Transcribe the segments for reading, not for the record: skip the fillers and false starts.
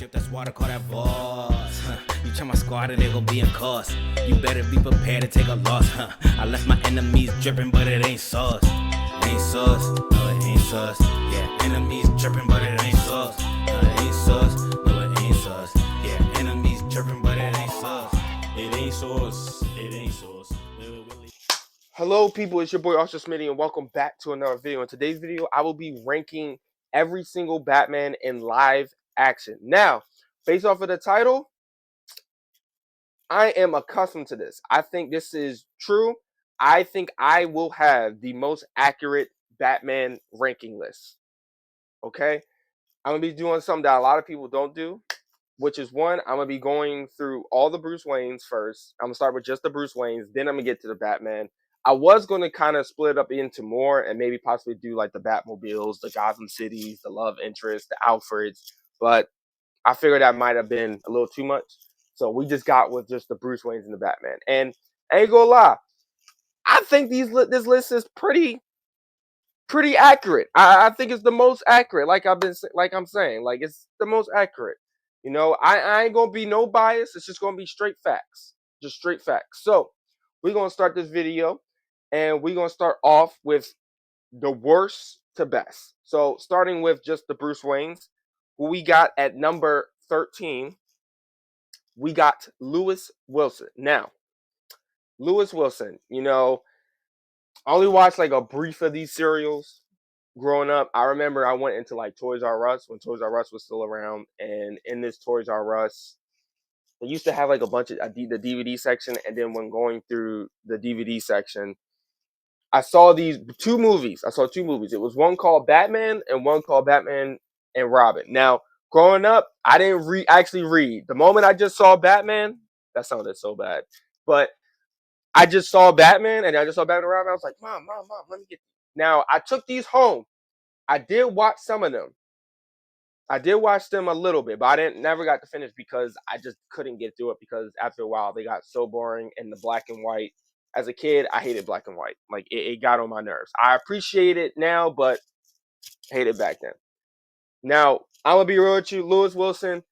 drip, that's water, call that boss. You try my squad and they gon' be in cost. You better be prepared to take a loss. I left my enemies dripping, but it ain't sauce. It ain't sauce, no it ain't sauce. Yeah, enemies dripping, but it ain't sauce. No it ain't sauce, no it ain't sauce. Yeah, enemies dripping, but it ain't sauce. It ain't sauce, it ain't sauce. Hello people, it's your boy Usher Smitty and welcome back to another video. In today's video, I will be ranking every single Batman in live action. Now, based off of the title, I am accustomed to this. I think this is true. I think I will have the most accurate Batman ranking list. Okay? I'm going to be doing something that a lot of people don't do, which is one, I'm going to be going through all the Bruce Waynes first. I'm going to start with just the Bruce Waynes, then I'm going to get to the Batman. I was going to kind of split up into more and maybe possibly do like the Batmobiles, the Gotham Cities, the love interest, the Alfreds, but I figured that might have been a little too much. So we just got with just the Bruce Waynes and the Batman. And I ain't gonna lie, I think this list is pretty accurate. I think it's the most accurate. Like I'm saying, like it's the most accurate. You know, I ain't gonna be no bias. It's just gonna be straight facts, just straight facts. So we're gonna start this video, and we're gonna start off with the worst to best. So starting with just the Bruce Waynes, who we got at number 13, we got Lewis Wilson. Now, Lewis Wilson, you know, I only watched like a brief of these serials growing up. I remember I went into like Toys R Us when Toys R Us was still around, and in this Toys R Us, they used to have like a bunch of the DVD section, and then when going through the DVD section, I saw these two movies. I saw two movies. It was one called Batman and one called Batman and Robin. Now, growing up, I didn't actually read. The moment I just saw Batman, that sounded so bad, but I just saw Batman and I just saw Batman and Robin. I was like, Mom, let me get. Now, I took these home. I did watch some of them. I did watch them a little bit, but I didn't never got to finish because I just couldn't get through it because after a while they got so boring and the black and white. As a kid, I hated black and white. Like it got on my nerves. I appreciate it now, but hated back then. Now, I'm gonna be real with you, Lewis Wilson.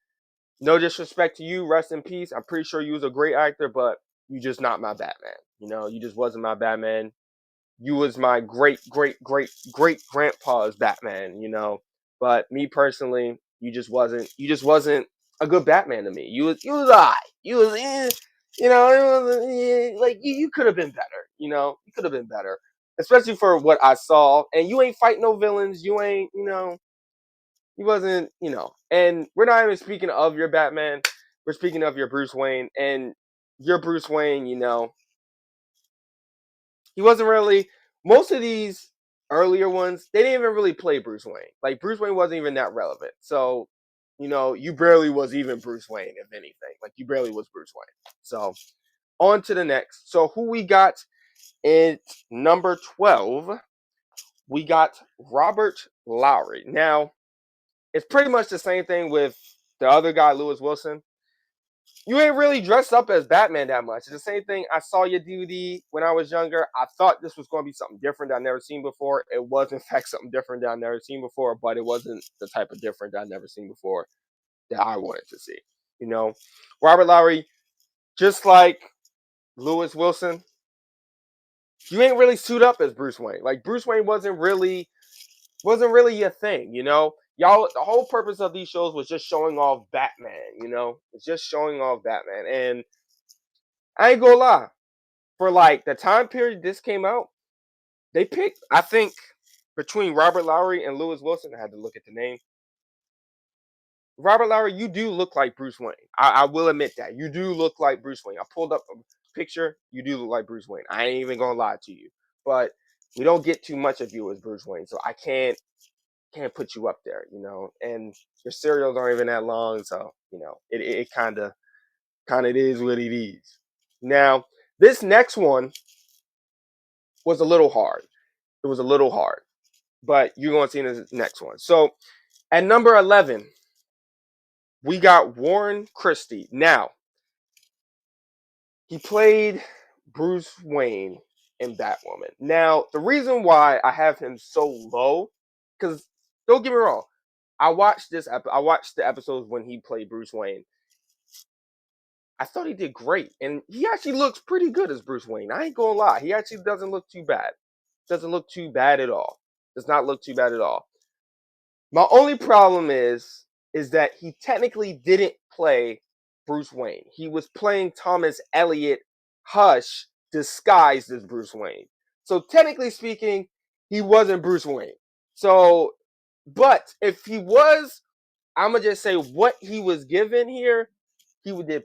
No disrespect to you, rest in peace. I'm pretty sure you was a great actor, but you just not my Batman. You know, you just wasn't my Batman. You was my great grandpa's Batman, you know. But me personally, you just wasn't a good Batman to me. You was alright. You was you know, it was like you could have been better, you know. You could have been better. Especially for what I saw. And you ain't fight no villains. You ain't, you know, you wasn't, you know. And we're not even speaking of your Batman. We're speaking of your Bruce Wayne. And your Bruce Wayne, you know, he wasn't really most of these earlier ones, they didn't even really play Bruce Wayne. Like Bruce Wayne wasn't even that relevant. So, you know, you barely was even Bruce Wayne, if anything. Like you barely was Bruce Wayne. So on to the next. So who we got in number 12? We got Robert Lowry. Now, it's pretty much the same thing with the other guy, Lewis Wilson. You ain't really dressed up as Batman that much. It's the same thing. I saw your DVD when I was younger. I thought this was going to be something different that I've never seen before. It was, in fact, something different that I've never seen before, but it wasn't the type of different that I've never seen before that I wanted to see. You know, Robert Lowry, just like Lewis Wilson, you ain't really suit up as Bruce Wayne. Like Bruce Wayne wasn't really your thing, you know. Y'all, the whole purpose of these shows was just showing off Batman, you know. It's just showing off Batman, and I ain't gonna lie. For like the time period this came out, they picked, I think, between Robert Lowry and Lewis Wilson. I had to look at the name. Robert Lowry, you do look like Bruce Wayne. I will admit that. You do look like Bruce Wayne. I pulled up a picture. You do look like Bruce Wayne. I ain't even gonna lie to you. But we don't get too much of you as Bruce Wayne, so I can't put you up there, you know. And your serials aren't even that long, so you know, it kinda is what it is. Now, this next one was a little hard. It was a little hard, but you're going to see in the next one. So at number 11, we got Warren Christie. Now, he played Bruce Wayne in Batwoman. Now, the reason why I have him so low, because don't get me wrong, I watched I watched the episodes when he played Bruce Wayne. I thought he did great, and he actually looks pretty good as Bruce Wayne. I ain't gonna lie, he actually doesn't look too bad. Doesn't look too bad at all. Does not look too bad at all. My only problem is that he technically didn't play Bruce Wayne. He was playing Thomas Elliot Hush disguised as Bruce Wayne. So technically speaking, he wasn't Bruce Wayne. So, but if he was, I'm gonna just say what he was given here, he did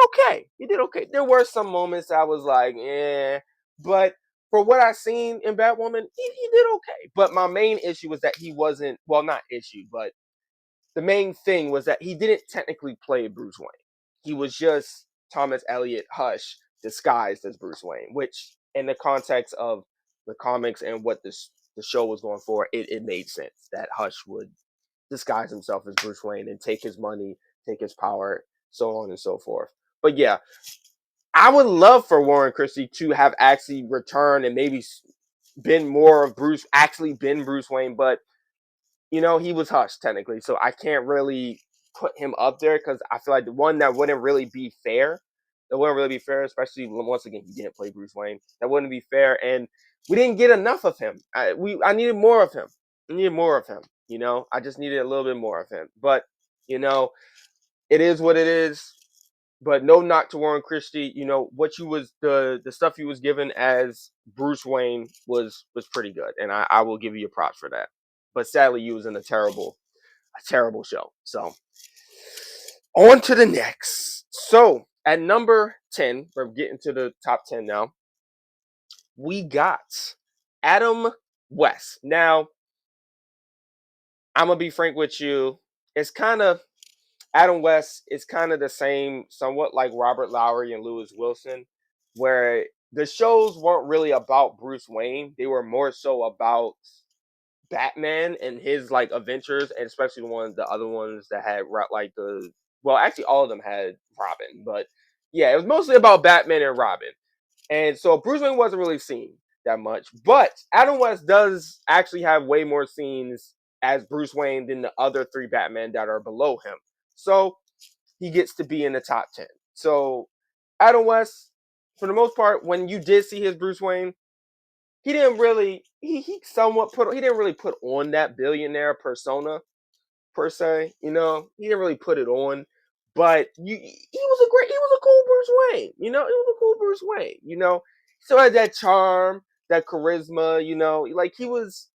okay. He did okay. There were some moments I was like, eh, but for what I seen in Batwoman, he did okay. But my main issue was that he wasn't, well, not issue, but the main thing was that he didn't technically play Bruce Wayne. He was just Thomas Elliot Hush disguised as Bruce Wayne, which in the context of the comics and what the show was going for, it made sense that Hush would disguise himself as Bruce Wayne and take his money, take his power, so on and so forth. But yeah, I would love for Warren Christie to have actually returned and maybe been more of Bruce, actually been Bruce Wayne, but you know, he was Hush technically, so I can't really put him up there because I feel like the one that wouldn't really be fair. That wouldn't really be fair, especially once again he didn't play Bruce Wayne. That wouldn't be fair, and we didn't get enough of him. I needed more of him. I needed more of him. You know, I just needed a little bit more of him. But you know, it is what it is. But no knock to Warren Christie. You know what you was the stuff he was given as Bruce Wayne was pretty good, and I will give you a props for that. But sadly, you was in a terrible show. So on to the next. So at number 10, we're getting to the top 10 now. We got Adam West. Now, I'm gonna be frank with you. It's kind of Adam West is kind of the same, somewhat like Robert Lowry and Lewis Wilson, where the shows weren't really about Bruce Wayne. They were more so about Batman and his like adventures, and especially the other ones that had like the well, actually all of them had Robin, but yeah, it was mostly about Batman and Robin. And so Bruce Wayne wasn't really seen that much, but Adam West does actually have way more scenes as Bruce Wayne than the other three Batman that are below him. So he gets to be in the top 10. So Adam West, for the most part, when you did see his Bruce Wayne, he didn't really he somewhat put he didn't really put on that billionaire persona per se, you know. He didn't really put it on, but he was a cool Bruce Wayne, you know. He was a cool Bruce Wayne, you know. Still had that charm, that charisma, you know. Like he was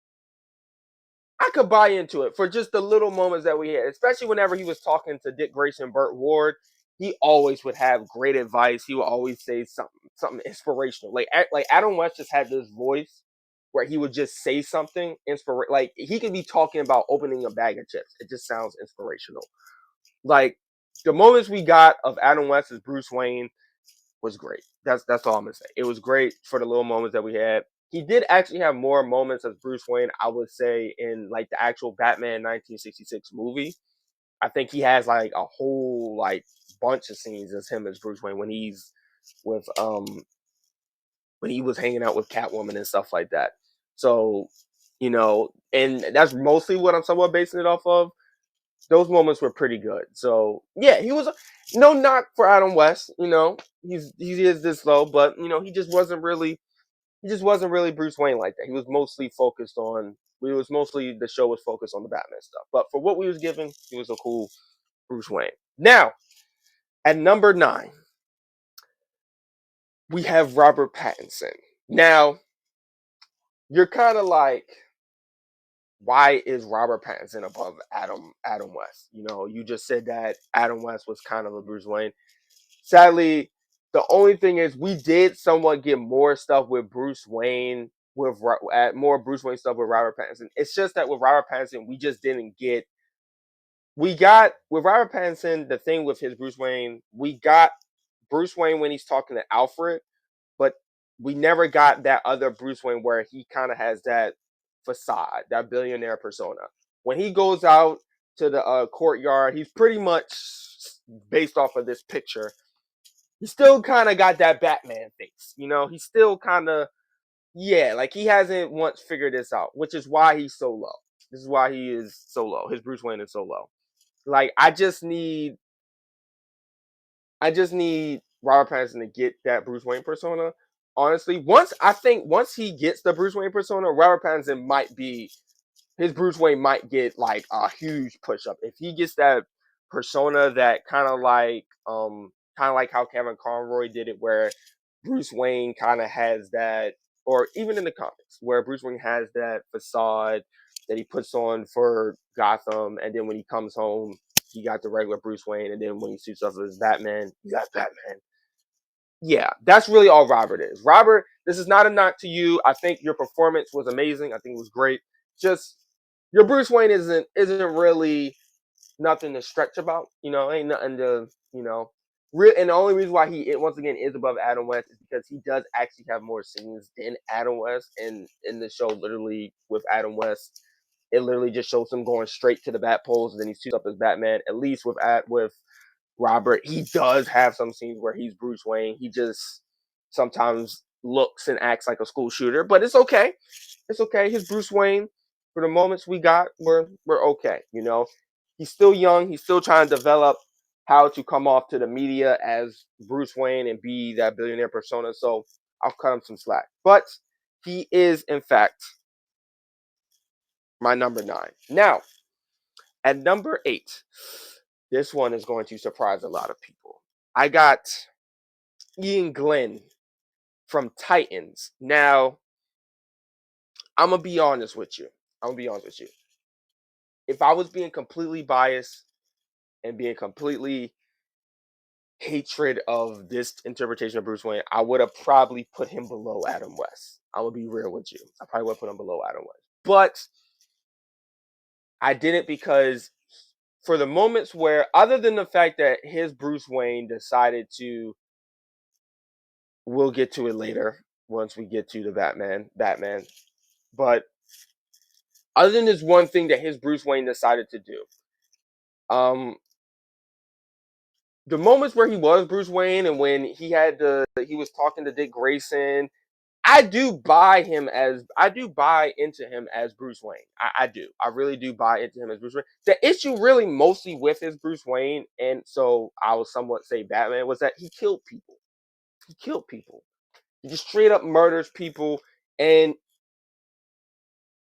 I could buy into it for just the little moments that we had, especially whenever he was talking to Dick Grayson, Burt Ward. He always would have great advice. He would always say something inspirational. Like Adam West just had this voice where he would just say something like he could be talking about opening a bag of chips. It just sounds inspirational. Like the moments we got of Adam West as Bruce Wayne was great. That's all I'm gonna say. It was great for the little moments that we had. He did actually have more moments as Bruce Wayne, I would say, in like the actual Batman 1966 movie. I think he has like a whole like bunch of scenes as him as Bruce Wayne with when he was hanging out with Catwoman and stuff like that. So, you know, and that's mostly what I'm somewhat basing it off of. Those moments were pretty good. So yeah, he was no knock for Adam West. You know, he is this low, but you know, he just wasn't really Bruce Wayne like that. He was mostly focused on. We was mostly the show was focused on the Batman stuff. But for what we was given, he was a cool Bruce Wayne. Now at number 9, we have Robert Pattinson. Now you're kind of like, why is Robert Pattinson above Adam West? You know, you just said that Adam West was kind of a Bruce Wayne. Sadly, the only thing is we did somewhat get more stuff with Bruce Wayne more Bruce Wayne stuff with Robert Pattinson. It's just that with Robert Pattinson, we just didn't get. We got with Robert Pattinson the thing with his Bruce Wayne. We got Bruce Wayne when he's talking to Alfred, but we never got that other Bruce Wayne where he kind of has that facade, that billionaire persona. When he goes out to the courtyard, he's pretty much based off of this picture. He still kind of got that Batman face, you know. He's still kind of like he hasn't once figured this out, which is why he's so low. This is why he is so low. His Bruce Wayne is so low. Like I just need Robert Pattinson to get that Bruce Wayne persona. Honestly, once he gets the Bruce Wayne persona, Robert Pattinson might be his Bruce Wayne might get like a huge push up if he gets that persona that kind of like how Kevin Conroy did it, where Bruce Wayne kind of has that, or even in the comics, where Bruce Wayne has that facade that he puts on for Gotham, and then when he comes home, he got the regular Bruce Wayne, and then when he suits up as Batman, he got Batman. Yeah, that's really all Robert is. Robert, this is not a knock to you. I think your performance was amazing. I think it was great. Just your Bruce Wayne isn't really nothing to stretch about. Ain't nothing to real. And the only reason why he once again is above Adam West is because he does actually have more scenes than Adam West. And in the show, literally with Adam West, it literally just shows him going straight to the bat poles, and then he suits up as Batman. At least with Robert, he does have some scenes where he's Bruce Wayne. He just sometimes looks and acts like a school shooter, but it's okay. It's okay. His Bruce Wayne, for the moments we got, we're okay. He's still young. He's still trying to develop how to come off to the media as Bruce Wayne and be that billionaire persona. So I'll cut him some slack. But he is, in fact, my number 9. Now, at number 8, this one is going to surprise a lot of people. I got Ian Glenn from Titans. Now, I'm gonna be honest with you. If I was being completely biased and being completely hatred of this interpretation of Bruce Wayne, I would have probably put him below Adam West. I will be real with you. I probably would have put him below Adam West. But I didn't, because for the moments where, other than the fact that his Bruce Wayne decided to, we'll get to it later once we get to the Batman. But other than this one thing that his Bruce Wayne decided to do, the moments where he was Bruce Wayne and when he was talking to Dick Grayson, I do buy into him as Bruce Wayne. I do. I really do buy into him as Bruce Wayne. The issue really mostly with his Bruce Wayne, and so I will somewhat say Batman, was that he killed people. He killed people. He just straight up murders people, and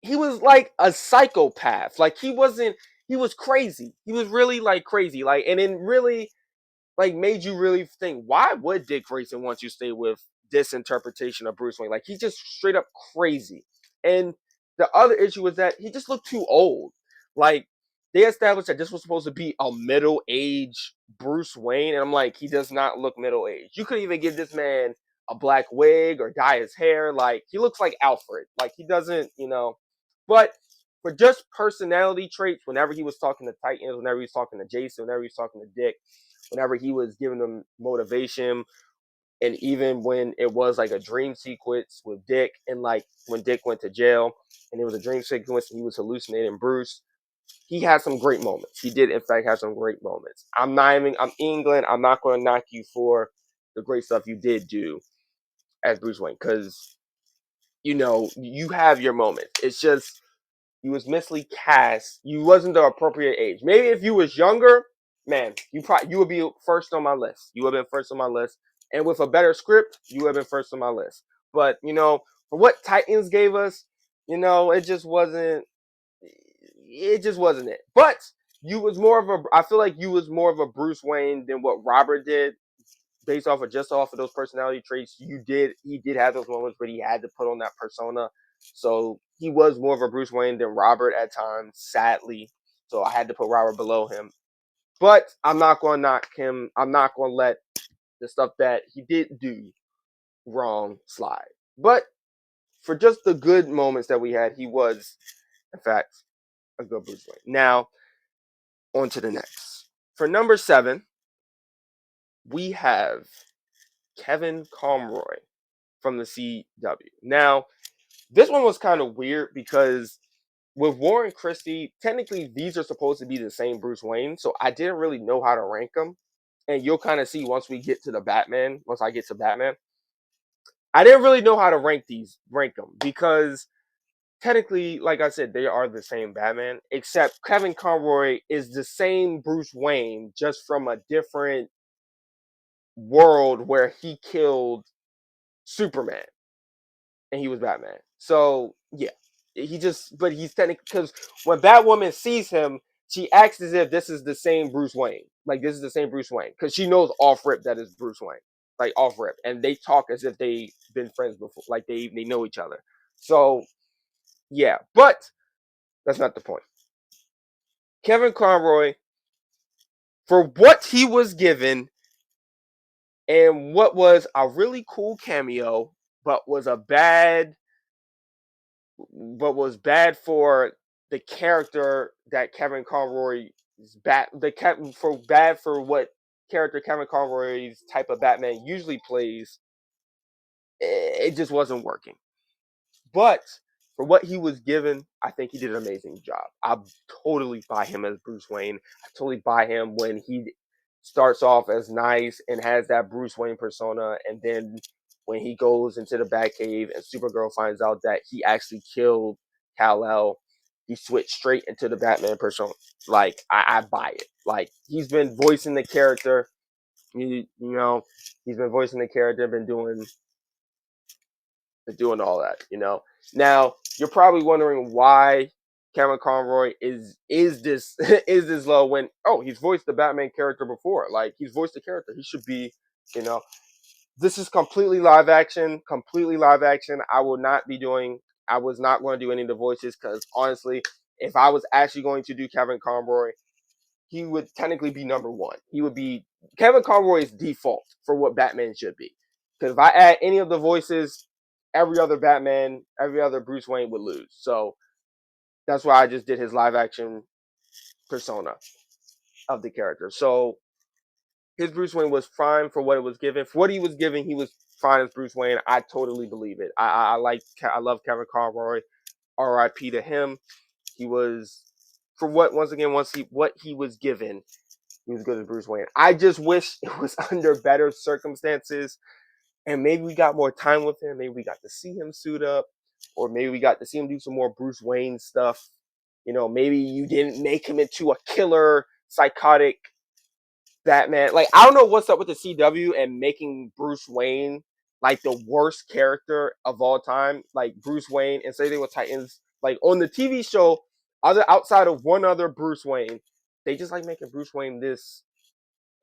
he was like a psychopath. Like he was crazy. He was really like crazy. Like, and then really like made you really think, why would Dick Grayson want you to stay with this interpretation of Bruce Wayne? Like, he's just straight up crazy. And the other issue was that he just looked too old. Like, they established that this was supposed to be a middle-aged Bruce Wayne, and I'm like, he does not look middle-aged. You could even give this man a black wig or dye his hair. Like, he looks like Alfred. Like, he doesn't. But for just personality traits, whenever he was talking to Titans, whenever he was talking to Jason, whenever he was talking to Dick, whenever he was giving them motivation, and even when it was like a dream sequence with Dick, and like when Dick went to jail and it was a dream sequence and he was hallucinating Bruce, he had some great moments. He did in fact have some great moments. I'm England. I'm not going to knock you for the great stuff you did do as Bruce Wayne, because you have your moments. It's just you was misly cast. You wasn't the appropriate age. Maybe if you was younger, man, you would be first on my list. You would have been first on my list. And with a better script, you would have been first on my list. But for what Titans gave us, it just wasn't. It just wasn't it. But I feel like you was more of a Bruce Wayne than what Robert did, based off of those personality traits. He did have those moments, but he had to put on that persona. So he was more of a Bruce Wayne than Robert at times, sadly. So I had to put Robert below him. But I'm not going to knock him. I'm not going to let the stuff that he did do wrong slide. But for just the good moments that we had, he was, in fact, a good Bruce Wayne. Now, on to the next. For number 7, we have Kevin Conroy from the CW. Now, this one was kind of weird because with Warren Christie, technically these are supposed to be the same Bruce Wayne, so I didn't really know how to rank them. And you'll kind of see once I get to Batman, I didn't really know how to rank them because technically, like I said, they are the same Batman, except Kevin Conroy is the same Bruce Wayne, just from a different world where he killed Superman and he was Batman. So yeah, but he's technically, because when Batwoman sees him, she acts as if this is the same Bruce Wayne, like this is the same Bruce Wayne, because she knows off rip that is Bruce Wayne, like off rip, and they talk as if they've been friends before, like they know each other. So yeah, but that's not the point. Kevin Conroy, for what he was given and what was a really cool cameo, but was bad for the character that Kevin Conroy is bad for what character Kevin Conroy's type of Batman usually plays. It just wasn't working. But for what he was given, I think he did an amazing job. I totally buy him as Bruce Wayne. I totally buy him when he starts off as nice and has that Bruce Wayne persona, and then when he goes into the Batcave and Supergirl finds out that he actually killed Kal-El, he switched straight into the Batman persona. Like I buy it. Like he's been voicing the character. You know, he's been voicing the character, been doing all that, you know. Now you're probably wondering why Cameron Conroy is this is this low when he's voiced the Batman character before. Like he's voiced the character. He should be, you know. This is completely live action. Completely live action. I was not going to do any of the voices because honestly, if I was actually going to do Kevin Conroy, he would technically be number one. He would be Kevin Conroy's default for what Batman should be. Because if I add any of the voices, every other Batman, every other Bruce Wayne would lose. So that's why I just did his live action persona of the character. So his Bruce Wayne was fine for what it was given. For what he was given, he was fine as Bruce Wayne. I totally believe it. I love Kevin Conroy. R.I.P. to him. He was for what he was given. He was good as Bruce Wayne. I just wish it was under better circumstances, and maybe we got more time with him. Maybe we got to see him suit up, or maybe we got to see him do some more Bruce Wayne stuff. You know, maybe you didn't make him into a killer, psychotic Batman. Like, I don't know what's up with the CW and making Bruce Wayne like the worst character of all time, like Bruce Wayne, and say they were Titans. Like on the TV show, other outside of one other Bruce Wayne, they just like making Bruce Wayne this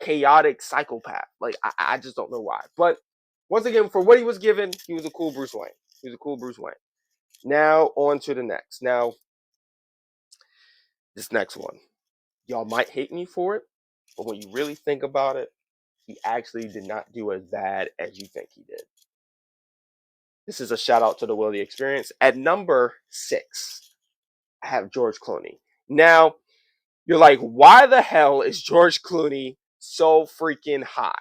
chaotic psychopath. Like I just don't know why. But once again, for what he was given, he was a cool Bruce Wayne. He was a cool Bruce Wayne. Now on to the next. Now this next one, y'all might hate me for it, but when you really think about it, he actually did not do as bad as you think he did. This is a shout out to the Willie Experience. At number 6, I have George Clooney. Now you're like, why the hell is George Clooney so freaking high?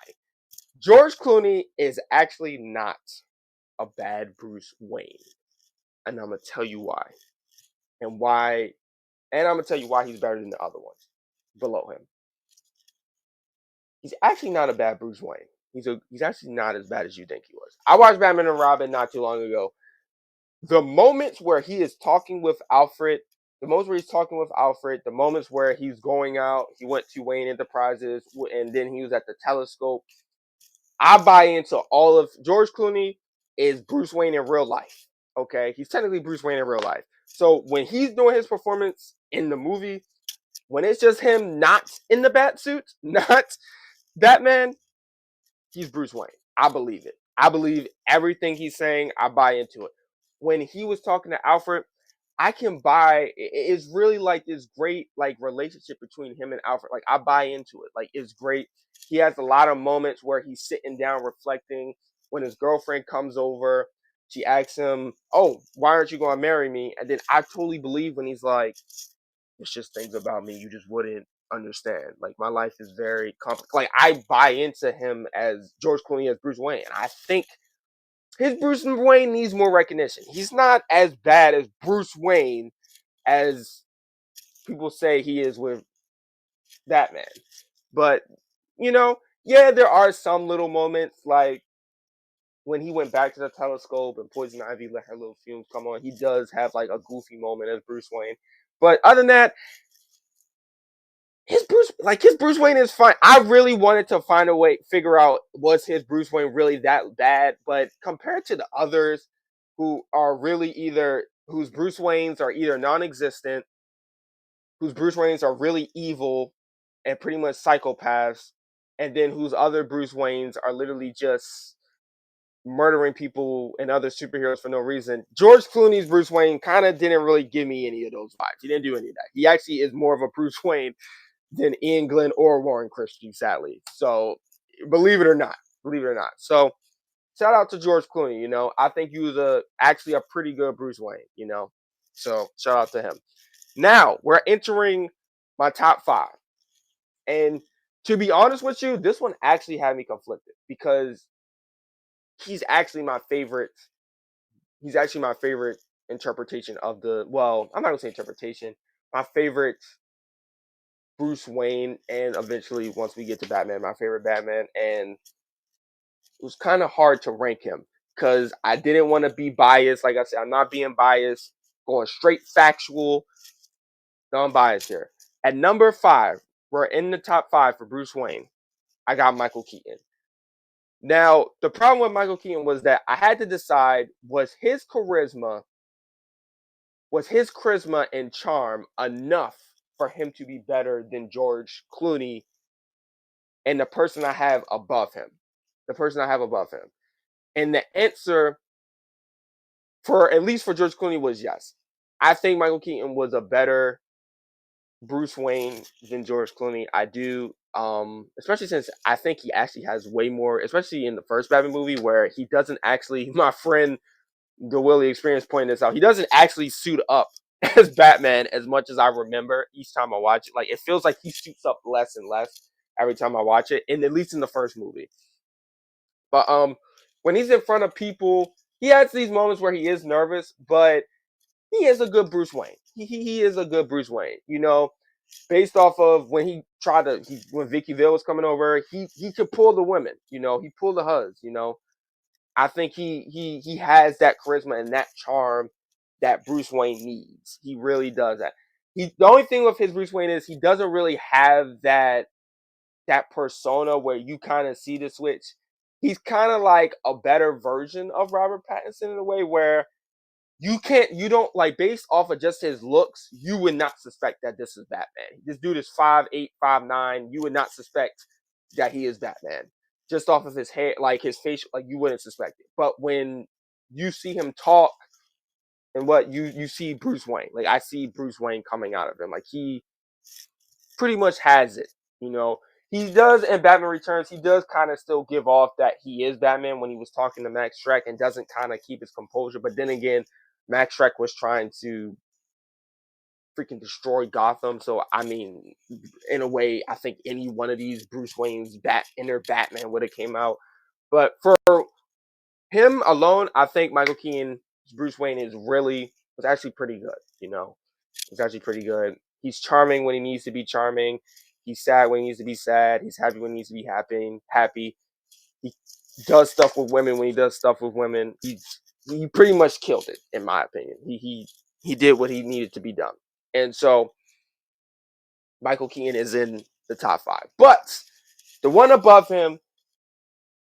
George Clooney is actually not a bad Bruce Wayne. And I'm going to tell you why. And why. And I'm going to tell you why he's better than the other ones below him. He's actually not a bad Bruce Wayne. He's actually not as bad as you think he was. I watched Batman and Robin not too long ago. The moments where he is talking with Alfred, the moments where he's going out, he went to Wayne Enterprises, and then he was at the telescope. I buy into all of George Clooney is Bruce Wayne in real life. Okay, he's technically Bruce Wayne in real life. So when he's doing his performance in the movie, when it's just him not in the bat suit, not Batman, he's Bruce Wayne. I believe it. I believe everything he's saying. I buy into it. When he was talking to Alfred, I can buy. It's really like this great like relationship between him and Alfred. Like I buy into it. Like it's great. He has a lot of moments where he's sitting down reflecting. When his girlfriend comes over, she asks him, "Oh, why aren't you going to marry me?" And then I totally believe when he's like, "It's just things about me you just wouldn't understand. Like my life is very complex." Like I buy into him as George Clooney as Bruce Wayne. I think his Bruce Wayne needs more recognition. He's not as bad as Bruce Wayne as people say he is with Batman. But, you know, yeah, there are some little moments like when he went back to the telescope and Poison Ivy let her little fumes come on, he does have like a goofy moment as Bruce Wayne. But other than that, his Bruce Wayne is fine. I really wanted to find a way, figure out was his Bruce Wayne really that bad, but compared to the others who are really either whose Bruce Waynes are either non-existent, whose Bruce Waynes are really evil and pretty much psychopaths, and then whose other Bruce Waynes are literally just murdering people and other superheroes for no reason. George Clooney's Bruce Wayne kind of didn't really give me any of those vibes. He didn't do any of that. He actually is more of a Bruce Wayne than Ian Glenn or Warren Christie, sadly. So believe it or not, believe it or not. So shout out to George Clooney. I think he was actually a pretty good Bruce Wayne. So shout out to him. Now we're entering my top 5, and to be honest with you, this one actually had me conflicted because he's actually my favorite. He's actually my favorite interpretation of the. Well, I'm not gonna say interpretation. My favorite Bruce Wayne, and eventually once we get to Batman, my favorite Batman, and it was kind of hard to rank him because I didn't want to be biased. Like I said, I'm not being biased, going straight factual. No, I'm biased here. At number 5, we're in the top 5 for Bruce Wayne. I got Michael Keaton. Now, the problem with Michael Keaton was that I had to decide was his charisma and charm enough for him to be better than George Clooney and the person I have above him. The person I have above him. And the answer for at least for George Clooney was yes. I think Michael Keaton was a better Bruce Wayne than George Clooney. I do, especially since I think he actually has way more, especially in the first Batman movie where he doesn't actually. My friend the Willie Experience pointed this out. He doesn't actually suit up as Batman as much as I remember each time I watch it. Like it feels like he suits up less and less every time I watch it, and at least in the first movie. But when he's in front of people, he has these moments where he is nervous, but he is a good Bruce Wayne. He is a good Bruce Wayne. Based off of when when Vicky Vale was coming over, he could pull the women. He pulled the huzz. I think he has that charisma and that charm that Bruce Wayne needs. He really does that. The only thing with his Bruce Wayne is he doesn't really have that persona where you kind of see the switch. He's kind of like a better version of Robert Pattinson in a way where you don't like based off of just his looks, you would not suspect that this is Batman. This dude is 5'8", 5'9". You would not suspect that he is Batman. Just off of his hair, like his face, like you wouldn't suspect it. But when you see him talk and what you see Bruce Wayne, like I see Bruce Wayne coming out of him. Like he pretty much has it, you know. He does in Batman Returns, he does kind of still give off that he is Batman when he was talking to Max Schreck and doesn't kind of keep his composure. But then again, Max Schreck was trying to freaking destroy Gotham. So I mean, in a way, I think any one of these Bruce Wayne's inner Batman would have came out. But for him alone, I think Michael Keaton's Bruce Wayne was actually pretty good. It's actually pretty good. He's charming when he needs to be charming. He's sad when he needs to be sad. He's happy when he needs to be happy. He does stuff with women when he does stuff with women. He pretty much killed it, in my opinion. He did what he needed to be done. And so Michael Keaton is in the top 5. But the one above him,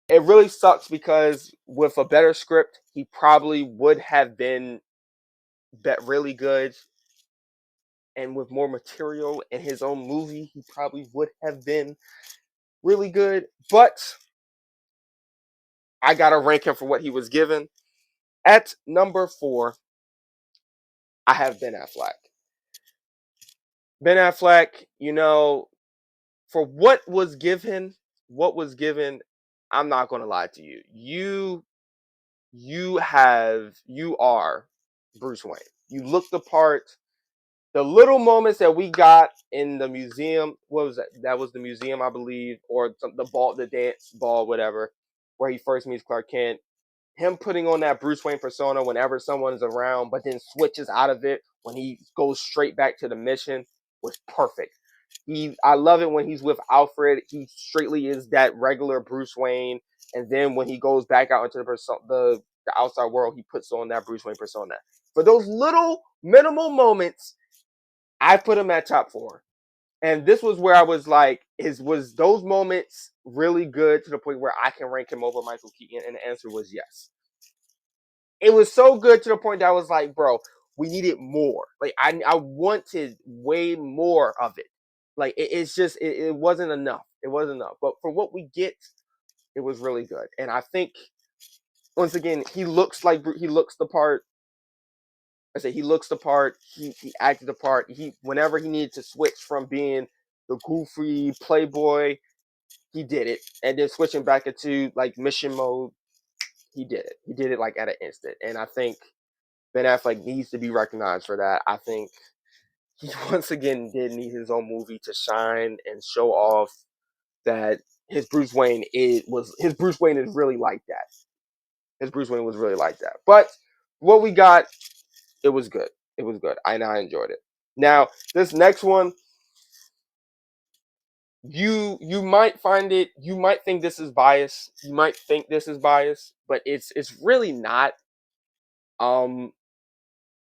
it really sucks because with a better script, he probably would have been really good. And with more material in his own movie, he probably would have been really good. But I got to rank him for what he was given. At number 4, I have Ben Affleck. Ben Affleck, for what was given, I'm not going to lie to you. You are Bruce Wayne. You look the part. The little moments that we got in the museum, what was that? That was the museum, I believe, or the dance ball, whatever, where he first meets Clark Kent. Him putting on that Bruce Wayne persona whenever someone's around, but then switches out of it when he goes straight back to the mission was perfect. I love it when he's with Alfred. He straightly is that regular Bruce Wayne, and then when he goes back out into the outside world, he puts on that Bruce Wayne persona. For those little minimal moments, I put him at top 4. And this was where I was like, was those moments really good to the point where I can rank him over Michael Keaton? And the answer was yes. It was so good to the point that I was like, bro, we needed more. Like I wanted way more of it. Like it's just it wasn't enough. It wasn't enough. But for what we get, it was really good. And I think once again, he looks the part. I say he looks the part. He acted the part. Whenever he needed to switch from being the goofy playboy, he did it. And then switching back into like mission mode, he did it. He did it like at an instant. And I think Ben Affleck needs to be recognized for that. I think he once again did need his own movie to shine and show off that his Bruce Wayne is really like that. His Bruce Wayne was really like that. But what we got, it was good. It was good. I enjoyed it. Now, this next one, you might think this is bias. You might think this is bias, but it's really not. Um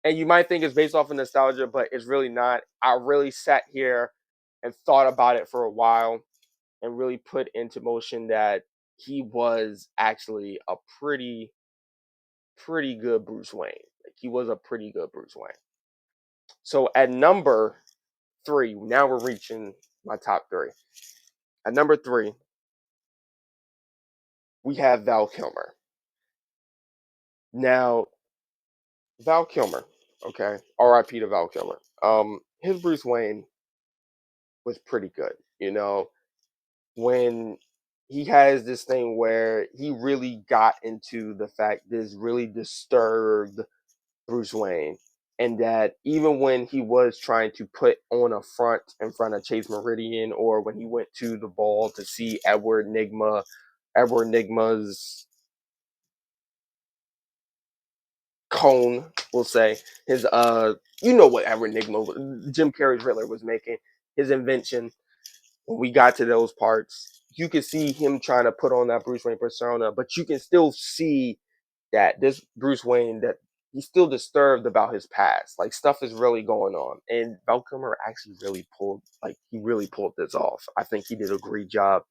and you might think it's based off of nostalgia, but it's really not. I really sat here and thought about it for a while and really put into motion that he was actually a pretty good Bruce Wayne. Like he was a pretty good Bruce Wayne. So at number 3, now we're reaching my top 3. At number 3, we have Val Kilmer. Now, Val Kilmer, okay, R.I.P. to Val Kilmer. His Bruce Wayne was pretty good. You know, when he has this thing where he really got into the fact this really disturbed Bruce Wayne, and that even when he was trying to put on a front in front of Chase Meridian, or when he went to the ball to see Edward Nigma's cone, we'll say his you know what Edward Nigma, Jim Carrey's Riddler, was making his invention. When we got to those parts, you could see him trying to put on that Bruce Wayne persona, but you can still see that this Bruce Wayne, that he's still disturbed about his past. Like stuff is really going on, and Val Kilmer actually really pulled this off. I think he did a great job.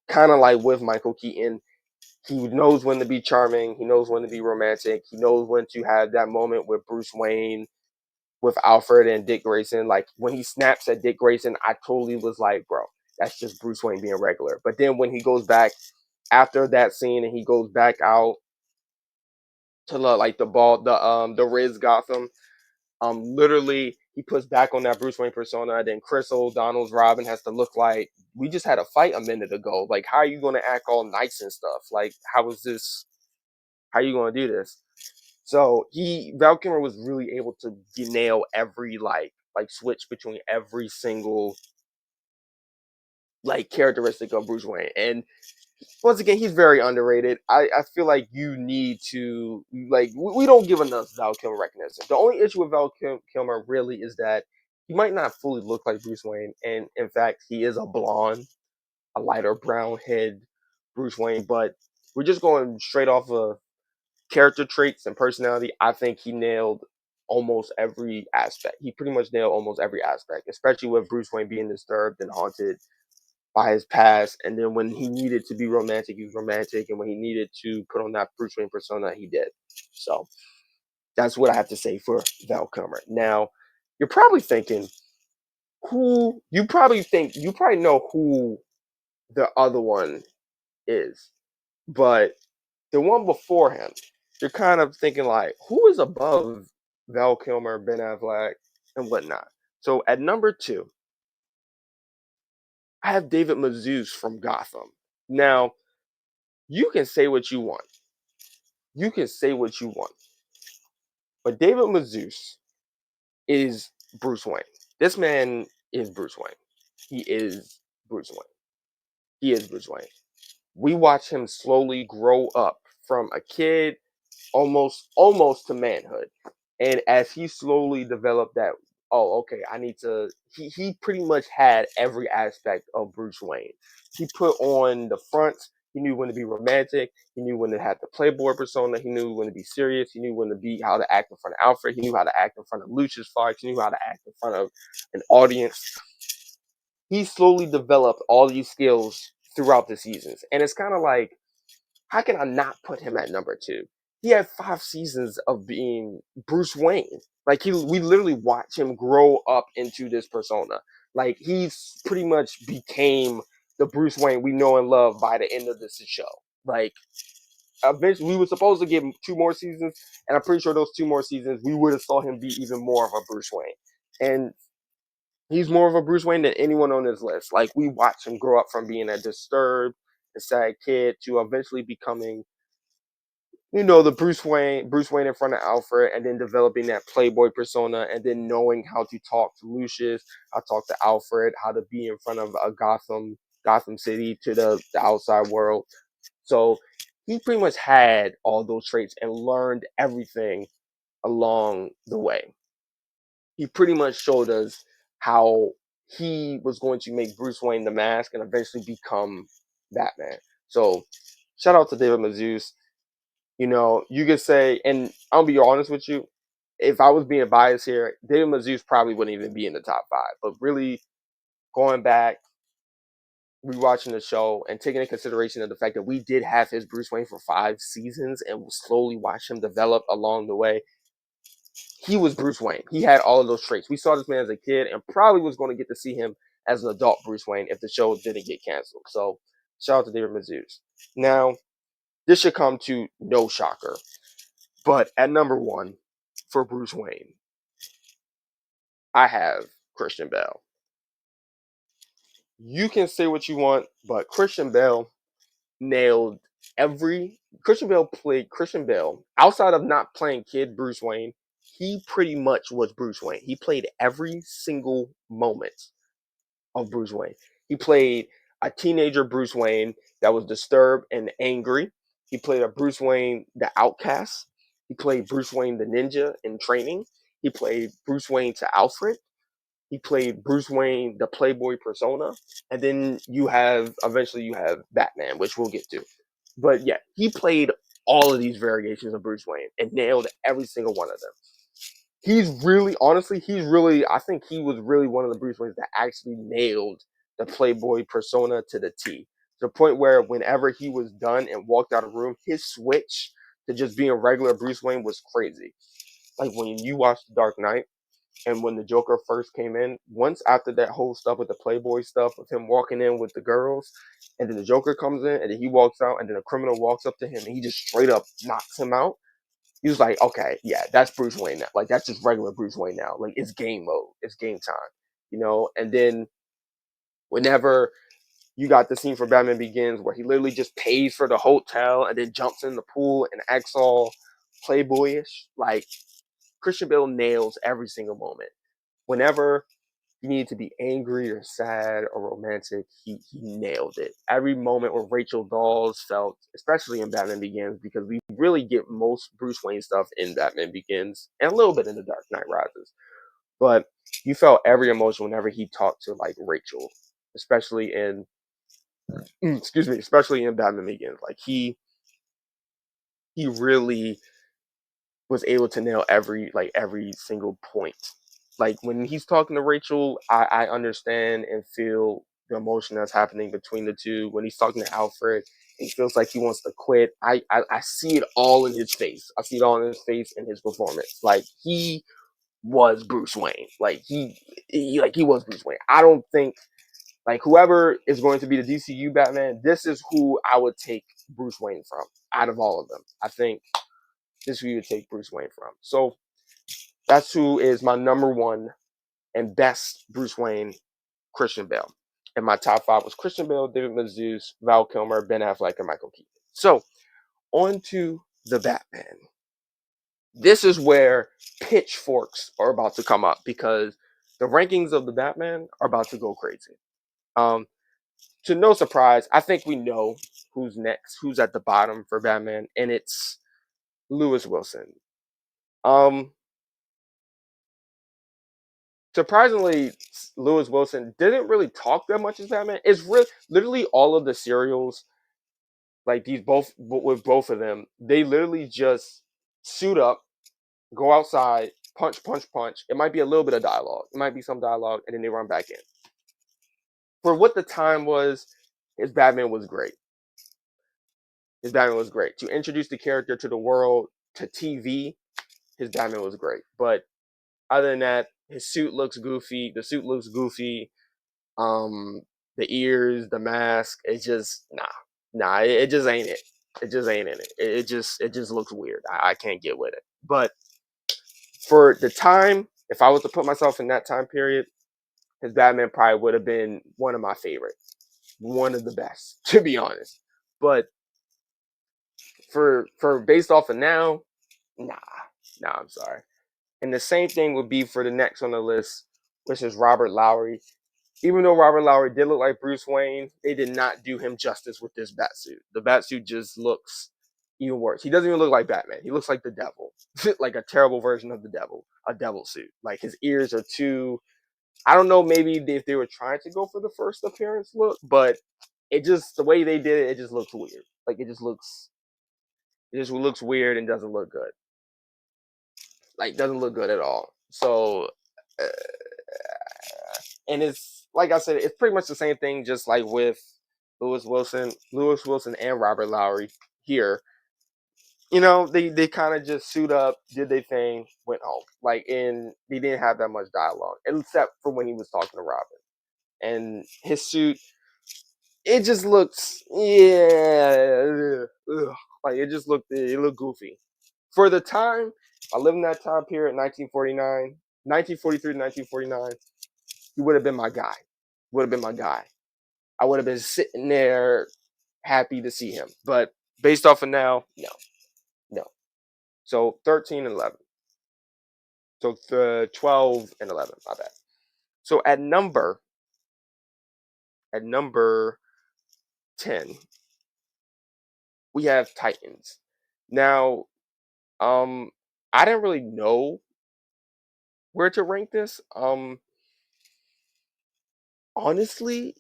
Kind of like with Michael Keaton, he knows when to be charming. He knows when to be romantic. He knows when to have that moment with Bruce Wayne, with Alfred and Dick Grayson. Like when he snaps at Dick Grayson, I totally was like, bro, that's just Bruce Wayne being regular. But then when he goes back after that scene and he goes back out to the Riz Gotham, literally he puts back on that Bruce Wayne persona. And then Chris O'Donnell's Robin has to look like, we just had a fight a minute ago. Like, how are you going to act all nice and stuff? Like, how are you going to do this? So Val Kilmer was really able to nail every like switch between every single like characteristic of Bruce Wayne. And once again, he's very underrated. I feel like you need to like we don't give enough Val Kilmer recognition. The only issue with Val Kilmer really is that he might not fully look like Bruce Wayne, and in fact, he is a blonde, a lighter brown head Bruce Wayne. But we're just going straight off of character traits and personality. I think he nailed almost every aspect. He pretty much nailed almost every aspect, especially with Bruce Wayne being disturbed and haunted by his past. And then when he needed to be romantic, he was romantic. And when he needed to put on that Bruce Wayne persona, he did. So that's what I have to say for Val Kilmer. Now, you're probably thinking, you probably know who the other one is. But the one before him, you're kind of thinking like, who is above Val Kilmer, Ben Affleck, and whatnot? So at number 2, I have David Mazouz from Gotham. Now, you can say what you want. You can say what you want. But David Mazouz is Bruce Wayne. This man is Bruce Wayne. He is Bruce Wayne. He is Bruce Wayne. We watch him slowly grow up from a kid almost to manhood. And as he slowly developed that oh, okay, I need to. He pretty much had every aspect of Bruce Wayne. He put on the fronts. He knew when to be romantic. He knew when to have the playboy persona. He knew when to be serious. He knew when to be how to act in front of Alfred. He knew how to act in front of Lucius Fox. He knew how to act in front of an audience. He slowly developed all these skills throughout the seasons, and it's kind of like, how can I not put him at number two? He had 5 seasons of being Bruce Wayne. Like we literally watch him grow up into this persona. Like he's pretty much became the Bruce Wayne we know and love by the end of this show. Like eventually, we were supposed to give him 2 more seasons, and I'm pretty sure those 2 more seasons we would have saw him be even more of a Bruce Wayne. And he's more of a Bruce Wayne than anyone on this list. Like we watch him grow up from being a disturbed, a sad kid to eventually becoming, the Bruce Wayne in front of Alfred, and then developing that playboy persona, and then knowing how to talk to Lucius, how to talk to Alfred, how to be in front of a Gotham City to the outside world. So he pretty much had all those traits and learned everything along the way. He pretty much showed us how he was going to make Bruce Wayne the mask and eventually become Batman. So shout out to David Mazouz. You could say, and I'll be honest with you, if I was being biased here, David Mazouz probably wouldn't even be in the top 5. But really, going back, rewatching the show, and taking into consideration of the fact that we did have his Bruce Wayne for 5 seasons and slowly watch him develop along the way, he was Bruce Wayne. He had all of those traits. We saw this man as a kid and probably was going to get to see him as an adult Bruce Wayne if the show didn't get canceled. So shout out to David Mazouz. Now, this should come to no shocker. But at number 1 for Bruce Wayne, I have Christian Bale. You can say what you want, but Christian Bale nailed Christian Bale played Christian Bale outside of not playing kid Bruce Wayne. He pretty much was Bruce Wayne. He played every single moment of Bruce Wayne. He played a teenager Bruce Wayne that was disturbed and angry. He played a Bruce Wayne the outcast. He played Bruce Wayne the ninja in training. He played Bruce Wayne to Alfred. He played Bruce Wayne the playboy persona. And then eventually you have Batman, which we'll get to. But yeah, he played all of these variations of Bruce Wayne and nailed every single one of them. I think he was really one of the Bruce Waynes that actually nailed the playboy persona to the T. To the point where whenever he was done and walked out of the room, his switch to just being regular Bruce Wayne was crazy. Like when you watch The Dark Knight, and when the Joker first came in, once after that whole stuff with the Playboy stuff of him walking in with the girls, and then the Joker comes in, and then he walks out, and then a criminal walks up to him, and he just straight up knocks him out. He was like, okay, yeah, that's Bruce Wayne now. Like, that's just regular Bruce Wayne now. Like, it's game mode. It's game time. And then whenever you got the scene for Batman Begins where he literally just pays for the hotel and then jumps in the pool and acts all playboyish, like, Christian Bale nails every single moment. Whenever you need to be angry or sad or romantic, he nailed it. Every moment where Rachel Dawes felt, especially in Batman Begins, because we really get most Bruce Wayne stuff in Batman Begins and a little bit in The Dark Knight Rises. But you felt every emotion whenever he talked to like Rachel, especially in especially in Batman Begins. Like he really was able to nail every single point. Like when he's talking to Rachel, I understand and feel the emotion that's happening between the two. When he's talking to Alfred, he feels like he wants to quit. I see it all in his face. I see it all in his face in his performance. Like he was Bruce Wayne. Like he was Bruce Wayne. I don't think like whoever is going to be the DCU Batman, this is who I would take Bruce Wayne from out of all of them. I think this is who you would take Bruce Wayne from. So that's who is my number 1 and best Bruce Wayne, Christian Bale. And my top 5 was Christian Bale, David Mazouz, Val Kilmer, Ben Affleck, and Michael Keaton. So on to the Batman. This is where pitchforks are about to come up because the rankings of the Batman are about to go crazy. To no surprise, I think we know who's next, who's at the bottom for Batman, and it's Lewis Wilson. surprisingly, Lewis Wilson didn't really talk that much as Batman. It's really literally all of the serials, like these both with both of them, they literally just suit up, go outside, punch, punch, punch. It might be a little bit of dialogue. It might be some dialogue, and then they run back in. For what the time was, his Batman was great. His Batman was great. To introduce the character to the world, to TV, his Batman was great. But other than that, his suit looks goofy. The suit looks goofy. Um, the ears, the mask, it just it just ain't it. It just ain't in it. It just looks weird. I can't get with it. But for the time, if I was to put myself in that time period, his Batman probably would have been one of my favorites, one of the best, to be honest. But for based off of now, nah, I'm sorry. And the same thing would be for the next on the list, which is Robert Lowry. Even though Robert Lowry did look like Bruce Wayne, they did not do him justice with this bat suit. The bat suit just looks even worse. He doesn't even look like Batman. He looks like the devil, like a terrible version of the devil, a devil suit. Like his ears are too. I don't know, maybe if they were trying to go for the first appearance look, but it just the way they did it, it just looks weird. Like it just looks weird and doesn't look good. Like doesn't look good at all. So, uh, and it's like I said, it's pretty much the same thing, just like with Lewis Wilson, and Robert Lowry here. They kind of just suit up, did their thing, went home. Like, and they didn't have that much dialogue, except for when he was talking to Robin. And his suit, it just looks, yeah, ugh. Like it looked goofy for the time. I lived in that time period, 1943 to 1949. He would have been my guy. Would have been my guy. I would have been sitting there happy to see him. But based off of now, no, no. So 13 and 11. So 12 and 11. My bad. So at number 10, we have Titans. Now, I didn't really know where to rank this. Honestly,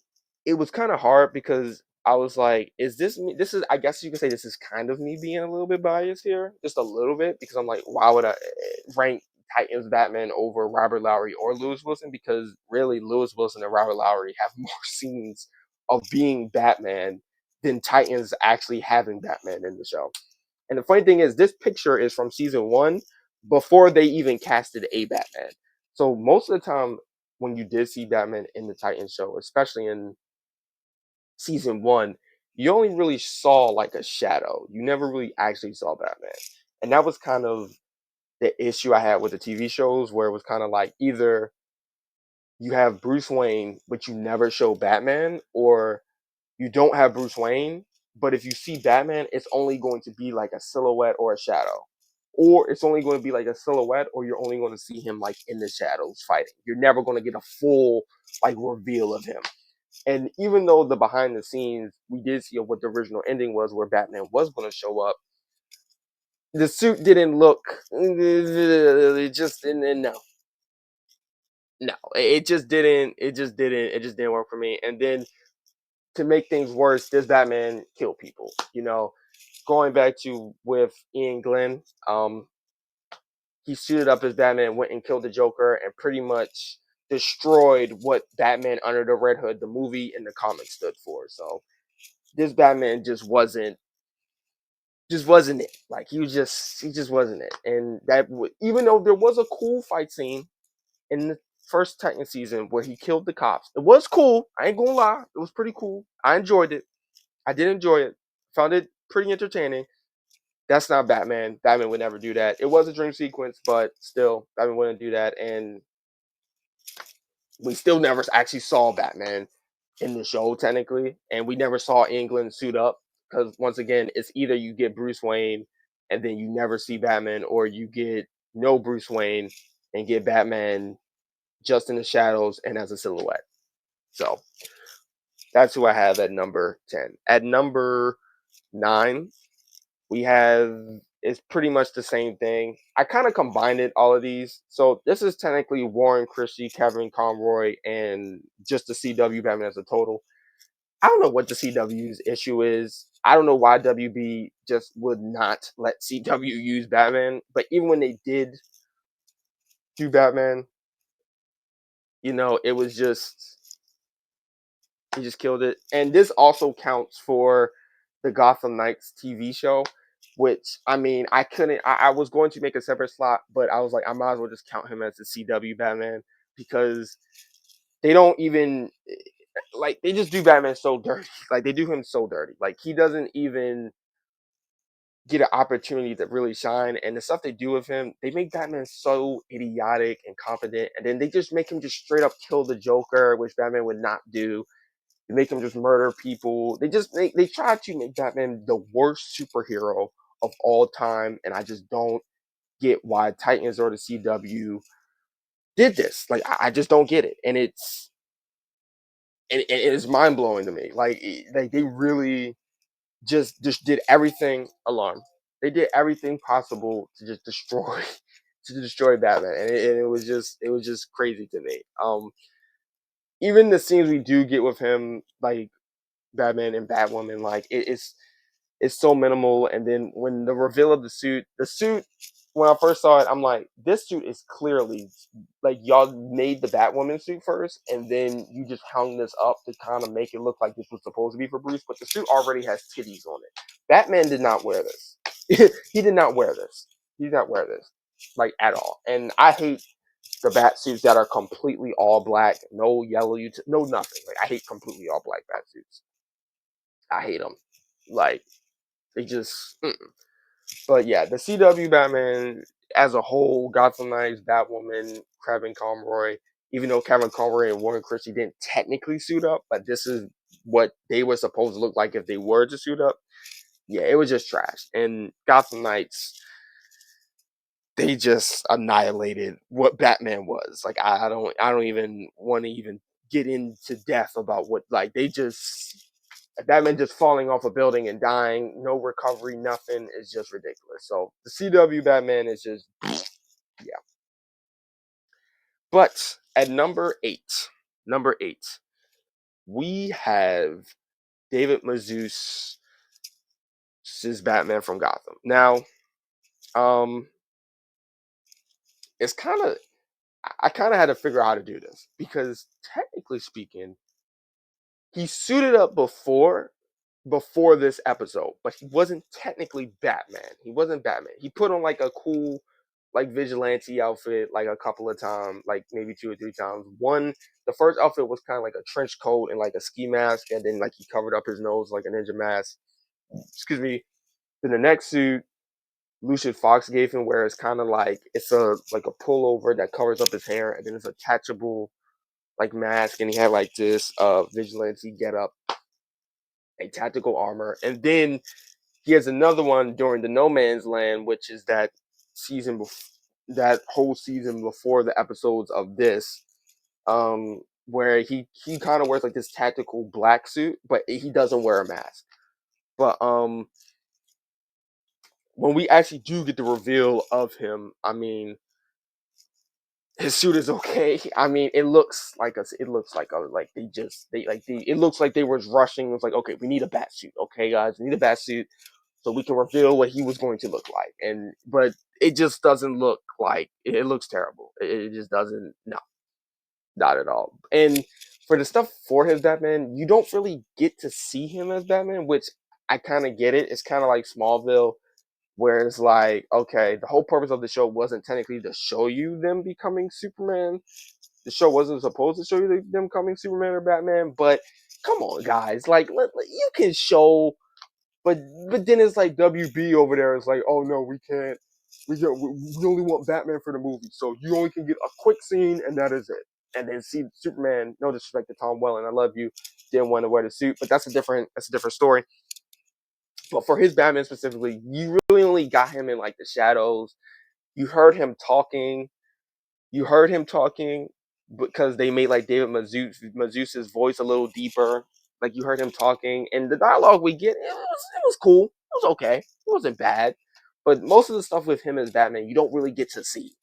it was kind of hard because I was like, is this me? This is, I guess you could say this is kind of me being a little bit biased here, just a little bit, because I'm like, why would I rank Titans Batman over Robert Lowry or Lewis Wilson? Because really, Lewis Wilson and Robert Lowry have more scenes of being Batman than Titans actually having Batman in the show. And the funny thing is, this picture is from season one before they even casted a Batman. So most of the time, when you did see Batman in the Titans show, especially in season one, you only really saw like a shadow. You never really actually saw Batman. And that was kind of the issue I had with the TV shows, where it was kind of like either you have Bruce Wayne, but you never show Batman, or you don't have Bruce Wayne, but if you see Batman, it's only going to be like a silhouette or a shadow. Or it's only going to be like a silhouette, or you're only going to see him like in the shadows fighting. You're never going to get a full like reveal of him. And even though the behind the scenes, we did see what the original ending was, where Batman was going to show up, the suit didn't look. It just and no, no, it just didn't. It just didn't. It just didn't work for me. And then to make things worse, this Batman killed people. Going back to with Ian Glenn, he suited up as Batman, went and killed the Joker, and pretty much destroyed what Batman Under the Red Hood, the movie and the comics, stood for. So this Batman just wasn't it. Like he just wasn't it. And even though there was a cool fight scene in the first Titan season where he killed the cops, it was cool. I ain't gonna lie, it was pretty cool. I enjoyed it. I did enjoy it. Found it pretty entertaining. That's not Batman. Batman would never do that. It was a dream sequence, but still, Batman wouldn't do that. And we still never actually saw Batman in the show, technically. And we never saw England suit up. Because once again, it's either you get Bruce Wayne and then you never see Batman, or you get no Bruce Wayne and get Batman just in the shadows and as a silhouette. So that's who I have at number 10. At number 9, we have is pretty much the same thing. I kind of combined all of these. So this is technically Warren Christie, Kevin Conroy, and just the CW Batman as a total. I don't know what the CW's issue is. I don't know why WB just would not let CW use Batman. But even when they did do Batman, it was just he just killed it. And this also counts for the Gotham Knights TV show, which I mean, I couldn't. I was going to make a separate slot, but I was like, I might as well just count him as the CW Batman because they don't even like they just do Batman so dirty. Like they do him so dirty. Like he doesn't even get an opportunity to really shine. And the stuff they do with him, they make Batman so idiotic and confident, and then they just make him just straight up kill the Joker, which Batman would not do. They make him just murder people. They try to make Batman the worst superhero of all time, and I just don't get why Titans or the CW did this. Like I just don't get it, and it is mind blowing to me. Like they really just did everything. Alarm. They did everything possible to just destroy to destroy Batman, and it was just crazy to me. Even the scenes we do get with him, like Batman and Batwoman, like it's so minimal. And then when the reveal of the suit, when I first saw it, I'm like, this suit is clearly like y'all made the Batwoman suit first, and then you just hung this up to kind of make it look like this was supposed to be for Bruce, but the suit already has titties on it. Batman did not wear this. He did not wear this. He did not wear this like at all. And I hate the bat suits that are completely all black, no yellow, no nothing. Like I hate completely all black bat suits. I hate them. Like they just. Mm-mm. But yeah, the CW Batman as a whole, Gotham Knights, Batwoman, Kevin Conroy. Even though Kevin Conroy and Warren Christie didn't technically suit up, but this is what they were supposed to look like if they were to suit up. Yeah, it was just trash. And Gotham Knights, they just annihilated what Batman was. Like I don't even want to even get into depth about what like they just Batman just falling off a building and dying, no recovery, nothing is just ridiculous. So the CW Batman is just yeah. But at number eight, we have David Mazouz's Batman from Gotham. Now, um, it's kind of I kind of had to figure out how to do this because technically speaking, he suited up before this episode, but he wasn't technically Batman. He wasn't Batman. He put on like a cool like vigilante outfit like a couple of times, like maybe two or three times. The first outfit was kind of like a trench coat and like a ski mask, and then like he covered up his nose like a ninja mask. Excuse me. Then the next suit, Lucian Fox gave him, where it's kind of like it's a like a pullover that covers up his hair, and then it's attachable like mask, and he had like this vigilante get up, a tactical armor, and then he has another one during the No Man's Land, which is that that whole season before the episodes of this, where he kind of wears like this tactical black suit, but he doesn't wear a mask. But when we actually do get the reveal of him, I mean, his suit is okay. I mean, it looks like it looks like they was rushing. It was like, okay, we need a bat suit. Okay, guys, we need a bat suit so we can reveal what he was going to look like. But it just doesn't look like it looks terrible. It just doesn't. No, not at all. And for the stuff for his Batman, you don't really get to see him as Batman, which I kind of get it. It's kind of like Smallville, where it's like, okay, the whole purpose of the show wasn't technically to show you them becoming Superman. The show wasn't supposed to show you them becoming Superman or Batman, but come on, guys, like you can show. But then it's like WB over there is like, oh no, we can't. We only want Batman for the movie, so you only can get a quick scene, and that is it. And then see Superman. No disrespect to Tom Welling, I love you. Didn't want to wear the suit, but that's a different story. But for his Batman specifically, you really only got him in like the shadows. You heard him talking. You heard him talking because they made like David Mazouz's voice a little deeper. Like you heard him talking, and the dialogue we get, it was cool. It was okay. It wasn't bad. But most of the stuff with him as Batman, you don't really get to see.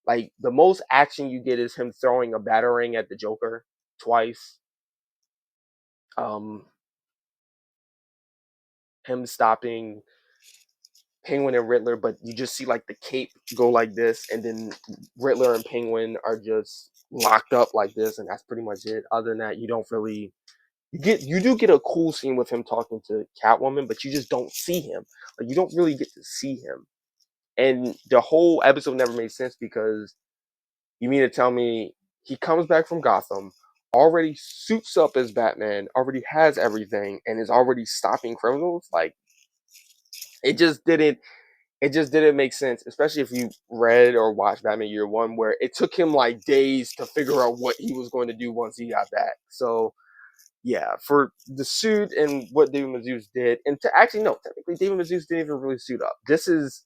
Like the most action you get is him throwing a batarang at the Joker twice. Um, him stopping Penguin and Riddler, but you just see like the cape go like this, and then Riddler and Penguin are just locked up like this, and that's pretty much it. Other than that, you don't really you do get a cool scene with him talking to Catwoman, but you just don't see him. Like you don't really get to see him. And the whole episode never made sense because you mean to tell me he comes back from Gotham, already suits up as Batman, already has everything, and is already stopping criminals? Like it just didn't make sense, especially if you read or watched Batman Year One, where it took him like days to figure out what he was going to do once he got back. So yeah, for the suit and what David Mazouz did, and to actually no, technically David Mazouz didn't even really suit up. This is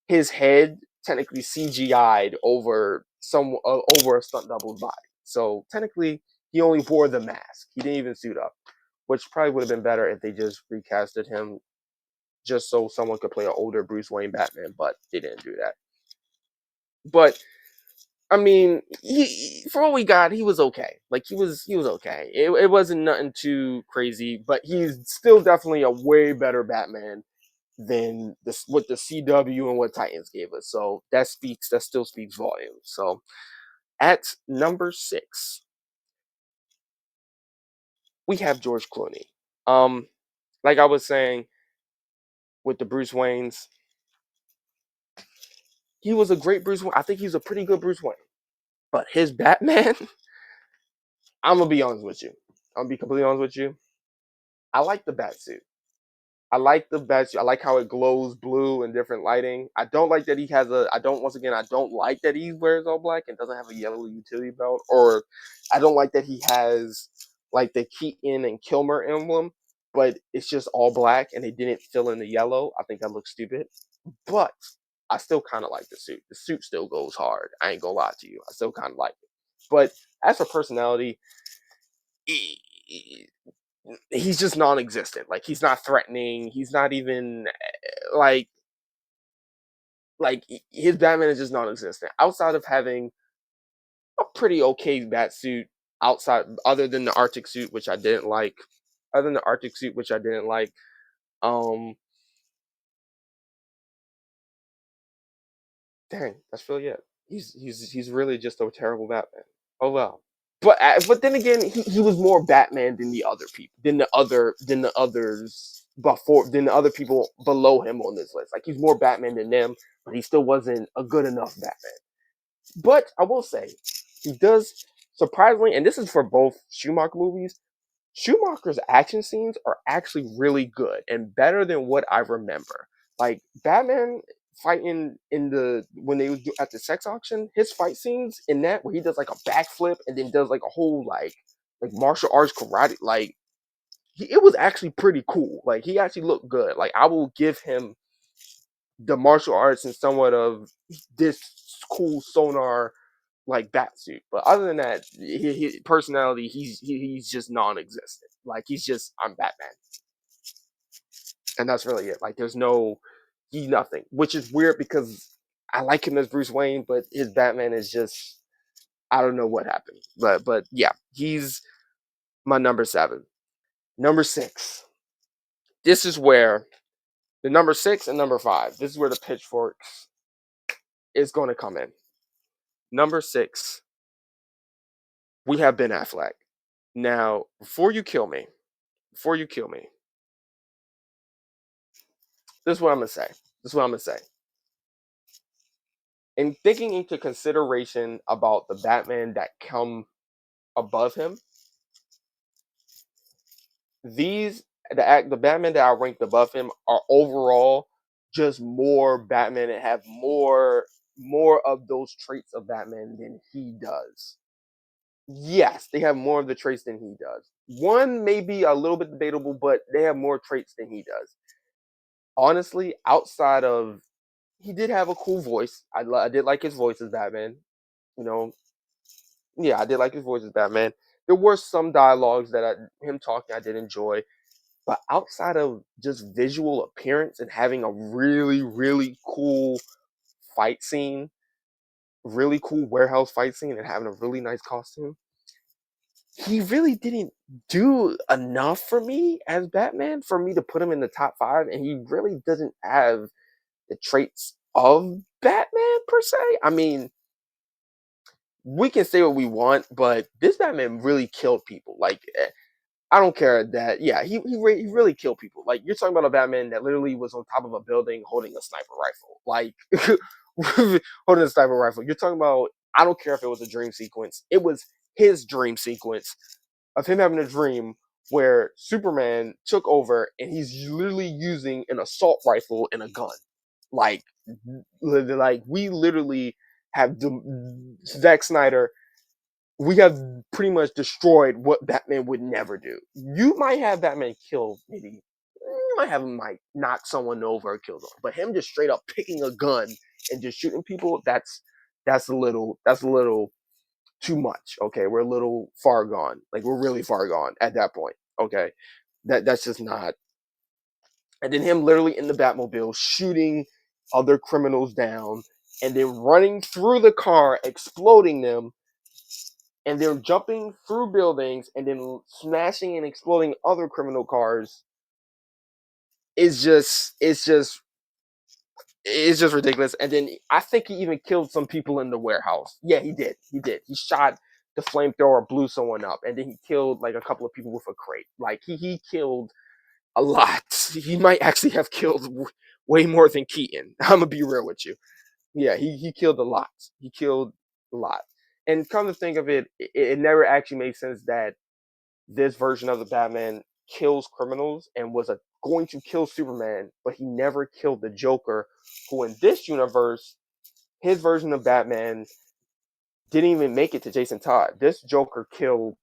his head technically CGI'd over over a stunt double's body. So technically, he only wore the mask. He didn't even suit up, which probably would have been better if they just recasted him just so someone could play an older Bruce Wayne Batman. But they didn't do that. But I mean, for what we got, he was okay. Like he was okay. It wasn't nothing too crazy, but he's still definitely a way better Batman than this what the CW and what Titans gave us. So that still speaks volumes. So at number 6, we have George Clooney. Um, like I was saying with the Bruce Waynes, he was a great Bruce Wayne. I think he's a pretty good Bruce Wayne. But his Batman, I'm gonna be honest with you. I'm gonna be completely honest with you. I like the bat suit. I like the bat suit. I like how it glows blue and different lighting. I don't like that he has a. I don't. Once again, I don't like that he wears all black and doesn't have a yellow utility belt. Or I don't like that he has like the Keaton and Kilmer emblem, but it's just all black and they didn't fill in the yellow. I think that looks stupid. But I still kind of like the suit. The suit still goes hard. I ain't gonna lie to you. I still kind of like it. But as for personality, he's just non-existent. Like he's not threatening. He's not even like his Batman is just non-existent. Outside of having a pretty okay bat suit, outside other than the Arctic suit, which I didn't like. Other than the Arctic suit, which I didn't like. Um, dang, that's really it. He's really just a terrible Batman. Oh well. But then again, he was more Batman than the other people, than the others before, than the other people below him on this list. Like he's more Batman than them, but he still wasn't a good enough Batman. But I will say, he does surprisingly, and this is for both Schumacher movies. Schumacher's action scenes are actually really good and better than what I remember. Like Batman fighting in the when they was at the sex auction, his fight scenes in that where he does like a backflip and then does like a whole like martial arts karate, like it was actually pretty cool. Like he actually looked good. Like I will give him the martial arts and somewhat of this cool sonar like bat suit. But other than that, his personality, he's just non-existent. Like he's just I'm Batman, and that's really it. Like there's no he's nothing, which is weird because I like him as Bruce Wayne, but his Batman is just I don't know what happened. But yeah, he's my number 7. Number 6. This is where the number 6 and number 5. This is where the pitchforks is going to come in. Number 6, we have Ben Affleck. Now, before you kill me, this is what I'm gonna say. This is what I'm gonna say. In thinking into consideration about the Batman that come above him, these the Batman that I ranked above him are overall just more Batman and have more of those traits of Batman than he does. Yes, they have more of the traits than he does. One may be a little bit debatable, but they have more traits than he does. Honestly, outside of he did have a cool voice. I did like his voice as Batman. You know, yeah, I did like his voice as Batman. There were some dialogues that him talking I did enjoy. But outside of just visual appearance and having a really, really cool fight scene, really cool warehouse fight scene, and having a really nice costume, he really didn't do enough for me as Batman for me to put him in the top 5. And he really doesn't have the traits of Batman per se. I mean, we can say what we want, but this Batman really killed people. Like, I don't care that. Yeah, he really killed people. Like, you're talking about a Batman that literally was on top of a building holding a sniper rifle. Like, holding a sniper rifle. You're talking about. I don't care if it was a dream sequence. It was his dream sequence of him having a dream where Superman took over and he's literally using an assault rifle and a gun. Like, we literally have Zack Snyder. We have pretty much destroyed what Batman would never do. You might have Batman kill maybe. You might have him might knock someone over or kill them, but him just straight up picking a gun and just shooting people. That's a little too much. Okay, we're a little far gone. Like, we're really far gone at that point. Okay, that's just not. And then him literally in the Batmobile shooting other criminals down, and then running through the car, exploding them, and then jumping through buildings, and then smashing and exploding other criminal cars. It's just ridiculous. And then I think he even killed some people in the warehouse. Yeah, he did. He shot the flamethrower, blew someone up, and then he killed like a couple of people with a crate. Like, he killed a lot. He might actually have killed way more than Keaton. I'm gonna be real with you. Yeah, he killed a lot. He killed a lot. And come to think of it, it never actually made sense that this version of the Batman kills criminals and was going to kill Superman, but he never killed the Joker, who in this universe, his version of Batman didn't even make it to Jason Todd. This Joker killed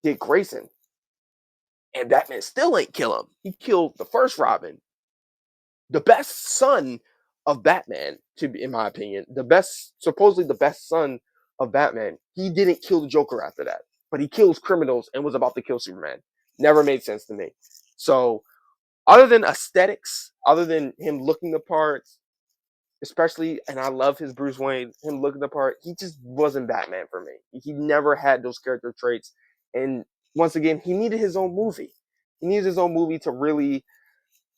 Dick Grayson, and Batman still ain't kill him. He killed the first Robin, the best son of Batman, in my opinion, supposedly the best son of Batman. He didn't kill the Joker after that, but he kills criminals and was about to kill Superman. Never made sense to me. So, other than aesthetics, other than him looking the part, especially, and I love his Bruce Wayne, him looking the part, he just wasn't Batman for me. He never had those character traits, and once again, he needed his own movie. He needed his own movie to really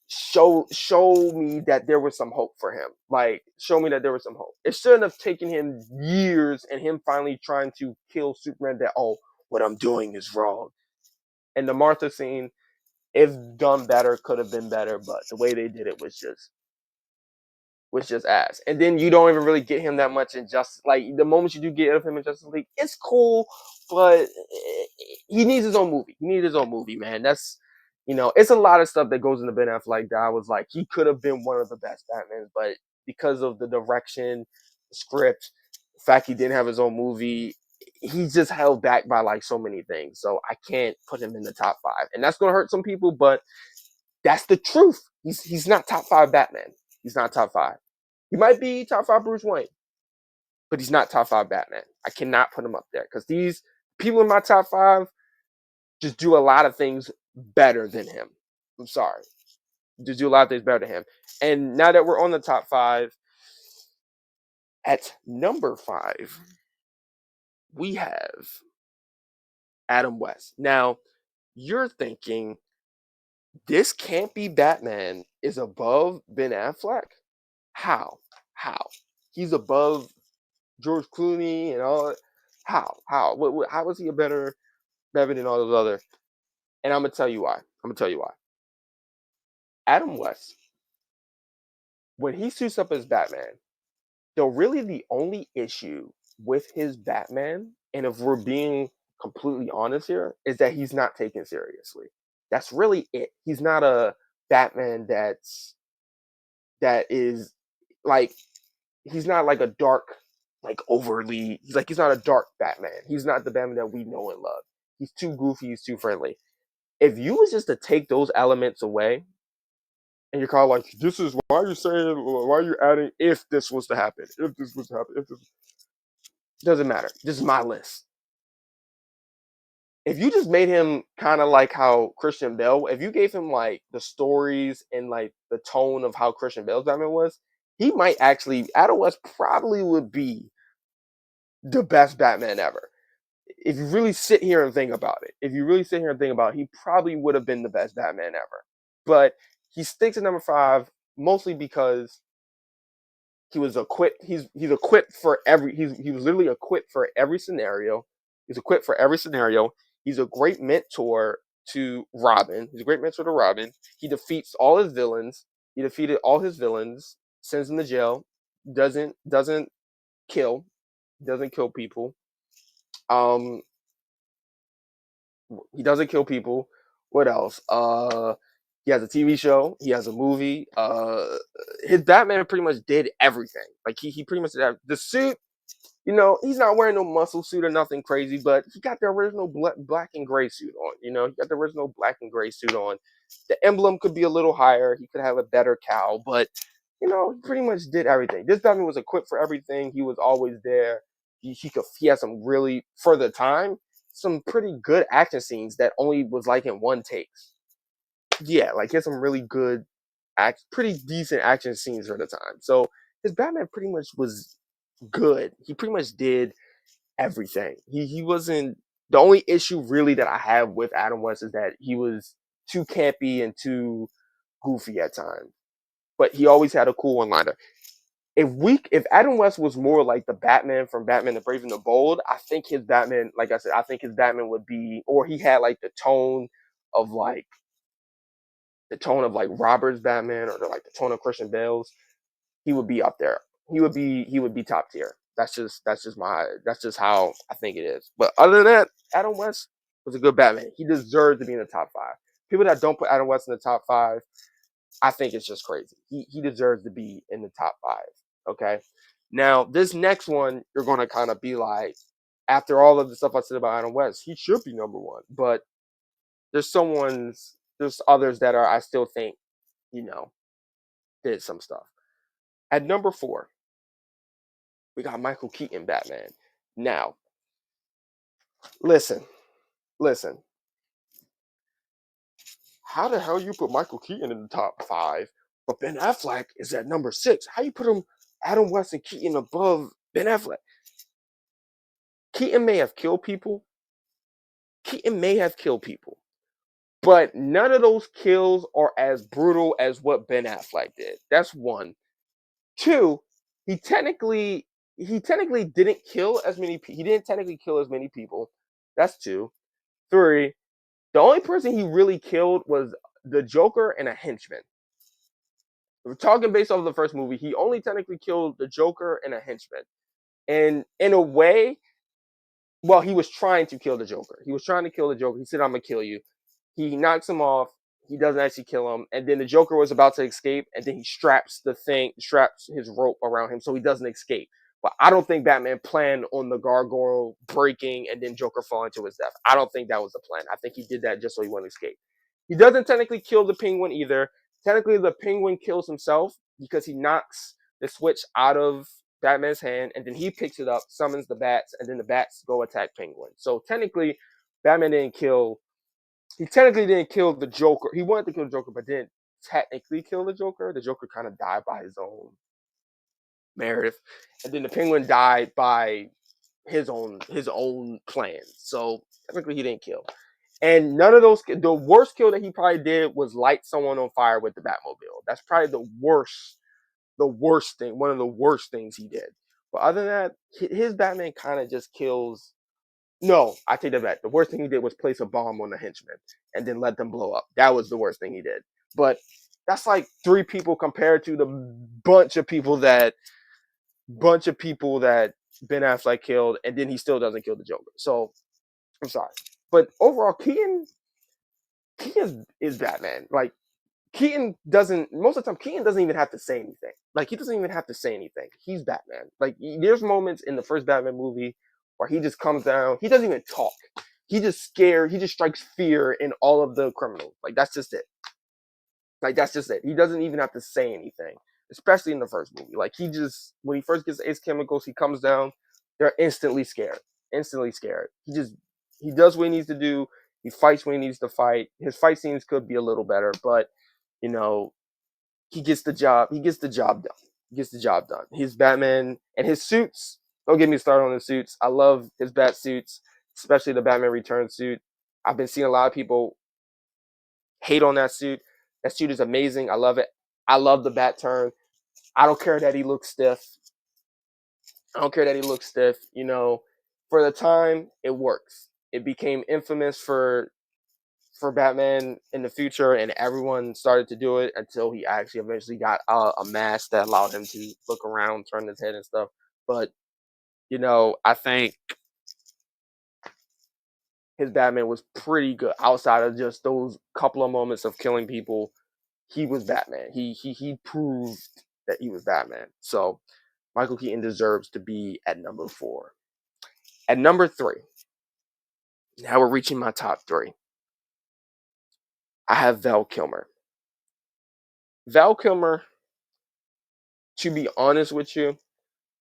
show me that there was some hope for him. Like, show me that there was some hope. It shouldn't have taken him years and him finally trying to kill Superman that, oh, what I'm doing is wrong. And the Martha scene, if done better, could have been better, but the way they did it was just ass. And then you don't even really get him that much in Justice. Like, the moments you do get of him in Justice League, it's cool, but he needs his own movie. He needs his own movie, man. It's a lot of stuff that goes into Ben Affleck that I was like, he could have been one of the best Batmans, but because of the direction, the script, the fact he didn't have his own movie, he's just held back by like so many things. So I can't put him in the top 5, and that's gonna hurt some people, but that's the truth. He's not top 5 Batman. He's not top 5. He might be top 5 Bruce Wayne, but he's not top 5 Batman. I cannot put him up there because these people in my top 5 just do a lot of things better than him. I'm sorry. Just do a lot of things better than him. And now that we're on the top 5, at number 5, we have Adam West. Now, you're thinking, this can't be Batman is above Ben Affleck? How? How? He's above George Clooney and all. How? How is he a better Batman than all those other? And I'm gonna tell you why. Adam West, when he suits up as Batman, though really the only issue with his Batman, and if we're being completely honest here, is that he's not taken seriously. That's really it. He's not a Batman that is like, he's not like a dark, like overly, he's not a dark Batman. He's not the Batman that we know and love. He's too goofy, he's too friendly. If you was just to take those elements away, and you're kind of like, this is why are you saying, why are you adding if this was to happen, if this was to happen, if this doesn't matter. This is my list. if you just made him kind of like how Christian Bale, if you gave him like the stories and like the tone of how Christian Bale's Batman was, he might actually, Adam West probably would be the best Batman ever. If you really sit here and think about it, he probably would have been the best Batman ever. But he sticks at number 5 mostly because he was equipped. He's equipped for every. He was literally equipped for every scenario. He's equipped for every scenario. He's a great mentor to Robin. He's a great mentor to Robin. He defeats all his villains. He defeated all his villains. Sends them to jail. Doesn't kill. Doesn't kill people. Um, he doesn't kill people. What else? He has a TV show. He has a movie. His Batman pretty much did everything. Like he pretty much did the suit. You know, he's not wearing no muscle suit or nothing crazy, but he got the original black and gray suit on. You know, he got the original black and gray suit on. The emblem could be a little higher. He could have a better cowl, but you know, he pretty much did everything. This Batman was equipped for everything. He was always there. He had some really, for the time, some pretty good action scenes that only was like in one take. Yeah, like he had some really good pretty decent action scenes for the time. So his Batman pretty much was good. He pretty much did everything. He wasn't, the only issue really that I have with Adam West is that he was too campy and too goofy at times. But he always had a cool one liner. If Adam West was more like the Batman from Batman the Brave and the Bold, I think his Batman, like I said, I think his Batman would be, or he had like of like Robert's Batman, or like the tone of Christian Bale's, he would be up there. He would be top tier. That's just how I think it is. But other than that, Adam West was a good Batman. He deserves to be in the top 5. People that don't put Adam West in the top 5, I think it's just crazy. He deserves to be in the top 5. Okay. Now this next one, you're gonna kind of be like, after all of the stuff I said about Adam West, he should be number 1. But there's others that I still think, you know, did some stuff. At number 4, we got Michael Keaton Batman. Now, listen, listen. How the hell you put Michael Keaton in the top 5, but Ben Affleck is at number 6? How you put him, Adam West and Keaton, above Ben Affleck? Keaton may have killed people. But none of those kills are as brutal as what Ben Affleck did. That's one. 2, he technically didn't kill as many people. He didn't technically kill as many people. That's 2. 3, the only person he really killed was the Joker and a henchman. We're talking based off of the first movie. He only technically killed the Joker and a henchman. And in a way, well, he was trying to kill the Joker. He was trying to kill the Joker. He said, "I'm gonna kill you." He knocks him off. He doesn't actually kill him. And then the Joker was about to escape, and then he straps his rope around him so he doesn't escape. But I don't think Batman planned on the gargoyle breaking and then Joker falling to his death. I don't think that was the plan. I think he did that just so he wouldn't escape. He doesn't technically kill the Penguin either. Technically, the Penguin kills himself because he knocks the switch out of Batman's hand, and then he picks it up, summons the bats, and then the bats go attack Penguin. So technically, Batman didn't kill. He technically didn't kill the Joker. He wanted to kill the Joker, but didn't technically kill the Joker. The Joker kind of died by his own merit, and then the Penguin died by his own plan. So technically, he didn't kill. And none of those. The worst kill that he probably did was light someone on fire with the Batmobile. That's probably the worst thing. One of the worst things he did. But other than that, his Batman kind of just kills. No, I take that back. The worst thing he did was place a bomb on the henchman and then let them blow up. That was the worst thing he did. But that's like 3 people compared to the bunch of people that Ben Affleck killed, and then he still doesn't kill the Joker. So I'm sorry, but overall, Keaton is Batman. Like Keaton doesn't, most of the time, Keaton doesn't even have to say anything. Like he doesn't even have to say anything. He's Batman. Like there's moments in the first Batman movie where he just comes down. He doesn't even talk. He just scared. He just strikes fear in all of the criminals. Like that's just it. He doesn't even have to say anything, especially in the first movie. Like when he first gets Ace Chemicals, he comes down. They're instantly scared. Instantly scared. He does what he needs to do. He fights when he needs to fight. His fight scenes could be a little better, but you know, he gets the job. He gets the job done. He gets the job done. He's Batman, and his suits. Don't get me started on the suits. I love his bat suits, especially the Batman Returns suit. I've been seeing a lot of people hate on that suit. That suit is amazing. I love it. I love the bat turn. I don't care that he looks stiff. I don't care that he looks stiff. You know, for the time, it works. It became infamous for Batman in the future, and everyone started to do it until he actually eventually got a mask that allowed him to look around, turn his head and stuff. But you know, I think his Batman was pretty good outside of just those couple of moments of killing people. He was Batman. He proved that he was Batman. So Michael Keaton deserves to be at number 4. At number 3, now we're reaching my top 3. I have Val Kilmer. Val Kilmer, to be honest with you,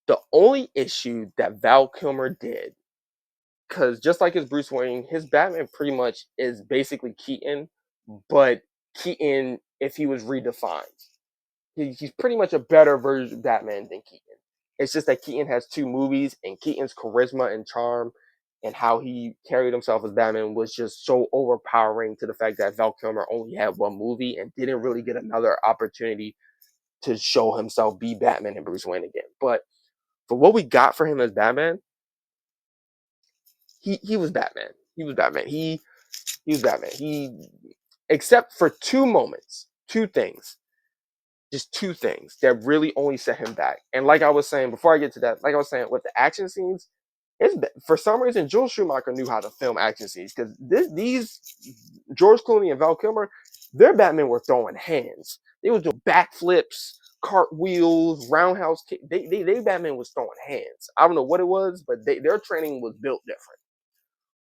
the only issue that Val Kilmer did, because just like his Bruce Wayne, his Batman pretty much is basically Keaton, but Keaton if he was redefined. He's pretty much a better version of Batman than Keaton. It's just that Keaton has 2 movies, and Keaton's charisma and charm and how he carried himself as Batman was just so overpowering to the fact that Val Kilmer only had 1 movie and didn't really get another opportunity to show himself be Batman and Bruce Wayne again. But for what we got for him as Batman, he was Batman. He was Batman. He was Batman. He except for 2 moments, 2 things, just 2 things that really only set him back. And like I was saying before I get to that, like I was saying with the action scenes, it's for some reason Joel Schumacher knew how to film action scenes because these George Clooney and Val Kilmer, their Batman were throwing hands. They would do backflips, cartwheels, roundhouse kick. They Batman was throwing hands. I don't know what it was, but their training was built different.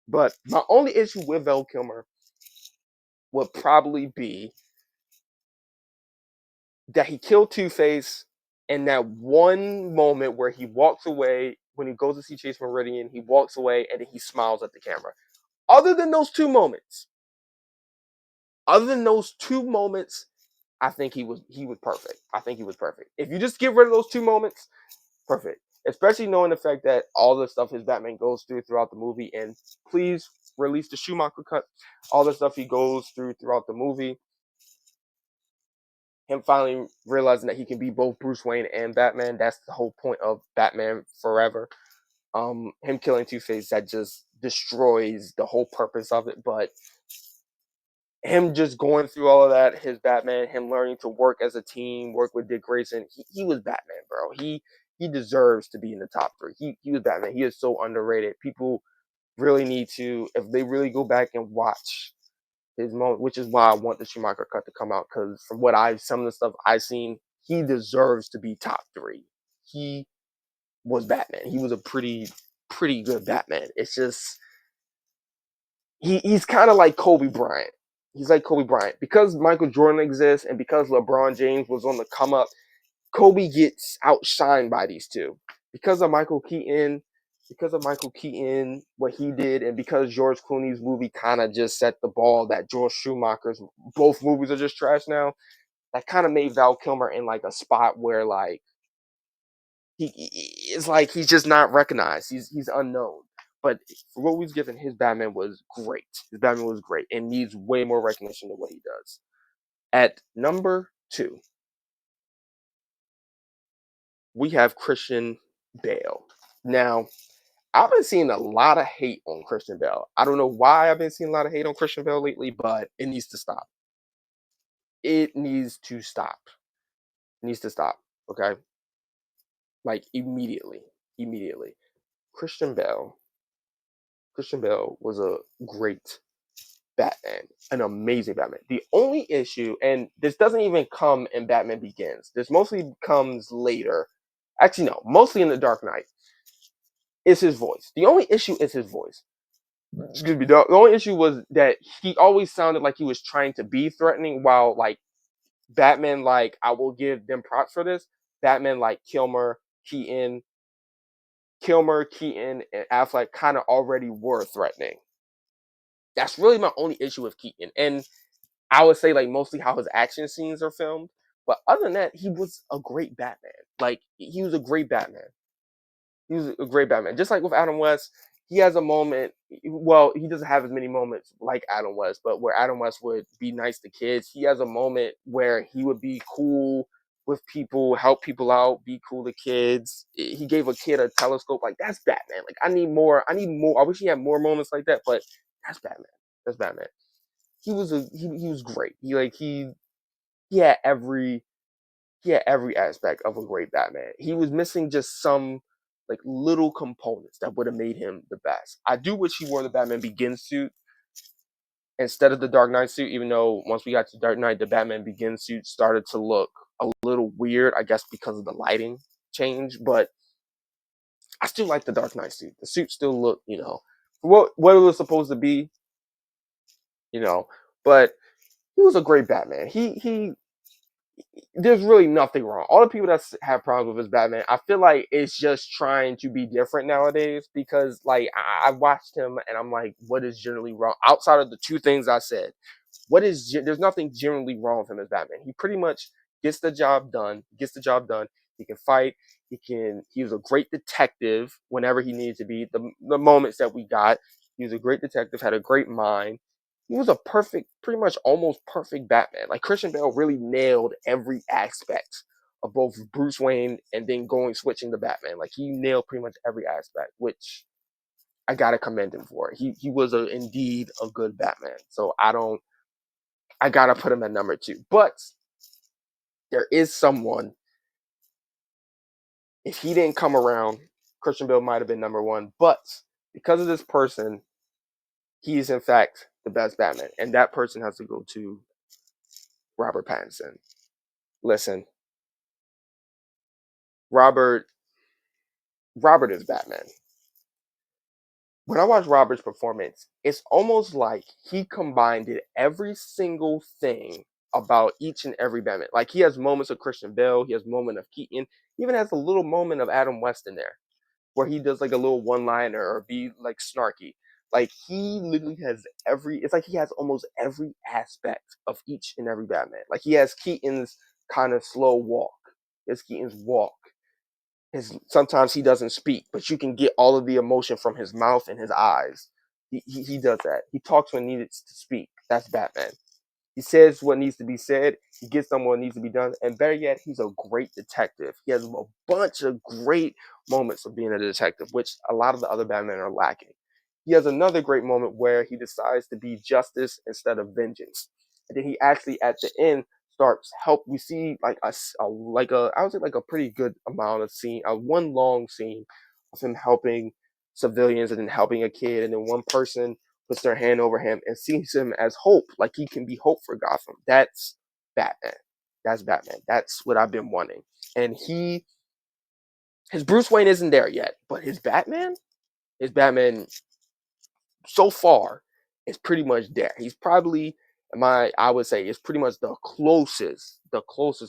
But my only issue with Val Kilmer would probably be that he killed Two-Face in that one moment where he walks away when he goes to see Chase Meridian, he walks away and then he smiles at the camera. Other than those 2 moments, I think he was perfect. I think he was perfect. If you just get rid of those 2 moments, perfect. Especially knowing the fact that all the stuff his Batman goes through throughout the movie, and please release the Schumacher cut. All the stuff he goes through throughout the movie, him finally realizing that he can be both Bruce Wayne and Batman. That's the whole point of Batman Forever. Him killing Two-Face, that just destroys the whole purpose of it. But him just going through all of that, his Batman, him learning to work as a team, work with Dick Grayson, he was Batman, bro. He deserves to be in the top 3. He was Batman. He is so underrated. People really need to, if they really go back and watch his moment, which is why I want the Schumacher cut to come out, because from what some of the stuff I've seen, he deserves to be top 3. He was Batman. He was a pretty good Batman. It's just he's kind of like Kobe Bryant. He's like Kobe Bryant because Michael Jordan exists and because LeBron James was on the come up. Kobe gets outshined by these 2 because of Michael Keaton. Because of Michael Keaton, what he did, and because George Clooney's movie kind of just set the ball that George Schumacher's both movies are just trash now. That kind of made Val Kilmer in like a spot where like it's like he's just not recognized. He's unknown. But for what we've given, his Batman was great. His Batman was great and needs way more recognition than what he does. At number 2, we have Christian Bale. Now, I've been seeing a lot of hate on Christian Bale. I don't know why I've been seeing a lot of hate on Christian Bale lately, but it needs to stop. It needs to stop. It needs to stop. Okay? Like immediately. Immediately. Christian Bale was a great Batman, an amazing Batman. The only issue, and this doesn't even come in Batman Begins, this mostly comes later. Actually, no, mostly in The Dark Knight, is his voice. The only issue is his voice. Excuse me. The only issue was that he always sounded like he was trying to be threatening, while like Batman, like I will give them props for this. Batman, like Keaton, and Affleck kind of already were threatening. That's really my only issue with Keaton. And I would say like mostly how his action scenes are filmed. But other than that, he was a great Batman. Like he was a great Batman. He was a great Batman. Just like with Adam West, he has a moment. Well, he doesn't have as many moments like Adam West, but where Adam West would be nice to kids, he has a moment where he would be cool with people, help people out, be cool to kids. He gave a kid a telescope. Like that's Batman. Like I need more. I need more. I wish he had more moments like that. But that's Batman. That's Batman. He was great. He had every aspect of a great Batman. He was missing just some like little components that would have made him the best. I do wish he wore the Batman Begins suit instead of the Dark Knight suit, even though once we got to Dark Knight, the Batman Begins suit started to look a little weird, I guess because of the lighting change, but I still like the Dark Knight suit. The suit still looked, what it was supposed to be, you know, but he was a great Batman. He there's really nothing wrong. All the people that have problems with his Batman, I feel like it's just trying to be different nowadays because, like, I watched him and I'm like, what is generally wrong outside of the two things I said? There's nothing generally wrong with him as Batman. He pretty much gets the job done. Gets the job done. He can fight. He was a great detective whenever he needed to be. The moments that we got, he was a great detective. Had a great mind. He was a perfect, pretty much almost perfect Batman. Like Christian Bale really nailed every aspect of both Bruce Wayne and then switching to Batman. Like he nailed pretty much every aspect, which I gotta commend him for. He was indeed a good Batman. So I gotta put him at number 2. But there is someone. If he didn't come around, Christian Bale might have been number 1. But because of this person, he is in fact the best Batman, and that person has to go to Robert Pattinson. Listen, Robert Robert is Batman. When I watch Robert's performance, it's almost like he combined every single thing about each and every Batman. Like he has moments of Christian Bale, he has moments of Keaton, he even has a little moment of Adam West in there, where he does like a little one-liner or be like snarky. Like he literally has it's like he has almost every aspect of each and every Batman. Like he has Keaton's kind of slow walk. He has Keaton's walk. Sometimes he doesn't speak, but you can get all of the emotion from his mouth and his eyes. He does that. He talks when needed to speak. That's Batman. He says what needs to be said. He gets done what needs to be done. And better yet, he's a great detective. He has a bunch of great moments of being a detective, which a lot of the other Batmen are lacking. He has another great moment where he decides to be justice instead of vengeance. And then he actually, at the end, starts help. We see like I would say like a pretty good amount of scene, one long scene of him helping civilians and then helping a kid, and then one person puts their hand over him and sees him as hope, like he can be hope for Gotham. That's Batman. That's Batman. That's what I've been wanting. And his Bruce Wayne isn't there yet, but his Batman so far is pretty much there. He's probably I would say is pretty much the closest to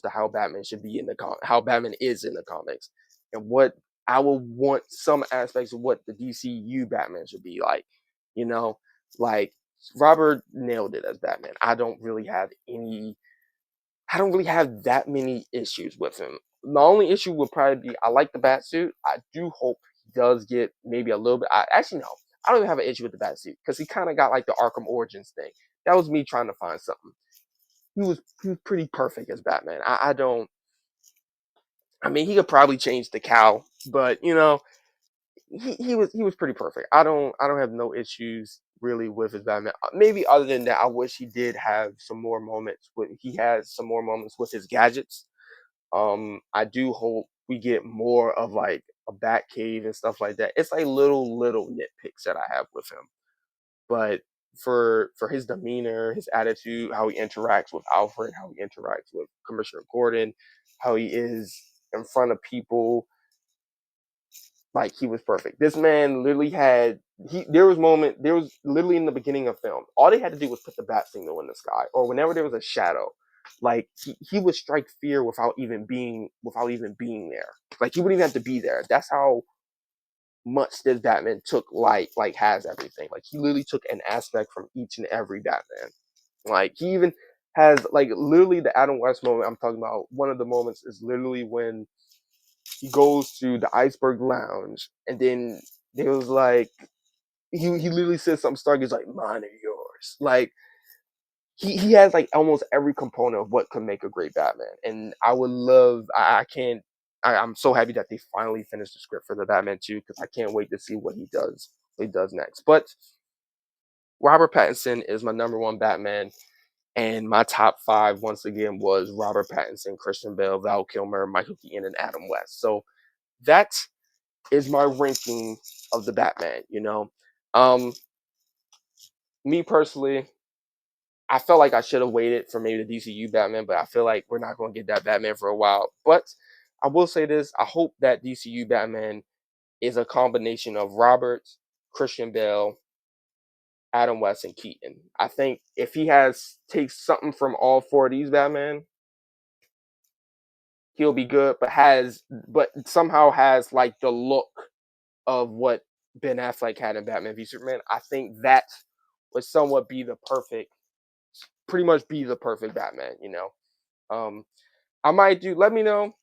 how Batman should be in how Batman is in the comics, and what I would want some aspects of what the DCU Batman should be like. You know, like Robert nailed it as Batman. I don't really have that many issues with him. My only issue would probably be I like the bat suit. I do hope he does get maybe a little bit. Actually, no, I don't even have an issue with the bat suit because he kind of got like the Arkham Origins thing. That was me trying to find something. He was pretty perfect as Batman. I don't. I mean, he could probably change the cowl, but he was pretty perfect. I don't have no issues really with his Batman. Maybe other than that, I wish he did have some more moments with he has some more moments with his gadgets. I do hope we get more of like a bat cave and stuff like that. It's like little nitpicks that I have with him. But for his demeanor, his attitude, how he interacts with Alfred, how he interacts with Commissioner Gordon, how he is in front of people, like he was perfect. This man literally had there was literally in the beginning of film, all they had to do was put the bat signal in the sky, or whenever there was a shadow, like he would strike fear without even being there. Like he wouldn't even have to be there. That's how much this Batman took like has everything. Like he literally took an aspect from each and every Batman. Like he even has like literally the Adam West moment I'm talking about. One of the moments is literally when he goes to the Iceberg Lounge, and then there was like he literally says something Stark is like mine or yours. Like he has like almost every component of what could make a great Batman. And I would love I can't I'm so happy that they finally finished the script for the Batman 2 because I can't wait to see what he does next. But Robert Pattinson is my number one Batman, and my top five once again was Robert Pattinson, Christian Bale, Val Kilmer, Michael Keaton, and Adam West. So that is my ranking of the Batman. Um, me personally, I felt like I should have waited for maybe the DCU Batman, but I feel like we're not going to get that Batman for a while. But I will say this: I hope that DCU Batman is a combination of Robert, Christian Bale, Adam West, and Keaton. I think if he takes something from all four of these Batman, he'll be good. But somehow has like the look of what Ben Affleck had in Batman v Superman. I think that would somewhat be pretty much be the perfect Batman. Um, I might do. Let me know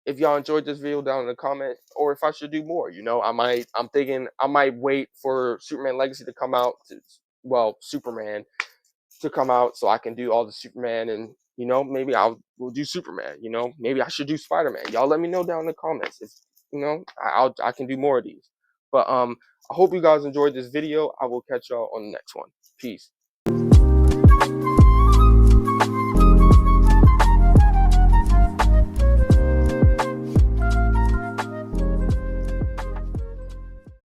if y'all enjoyed this video down in the comment, or if I should do more. I'm thinking I might wait for Superman Legacy to come out. Superman to come out, so I can do all the Superman, and maybe we'll do Superman. Maybe I should do Spider-Man. Y'all let me know down in the comments if I can do more of these. But I hope you guys enjoyed this video. I will catch y'all on the next one. Peace.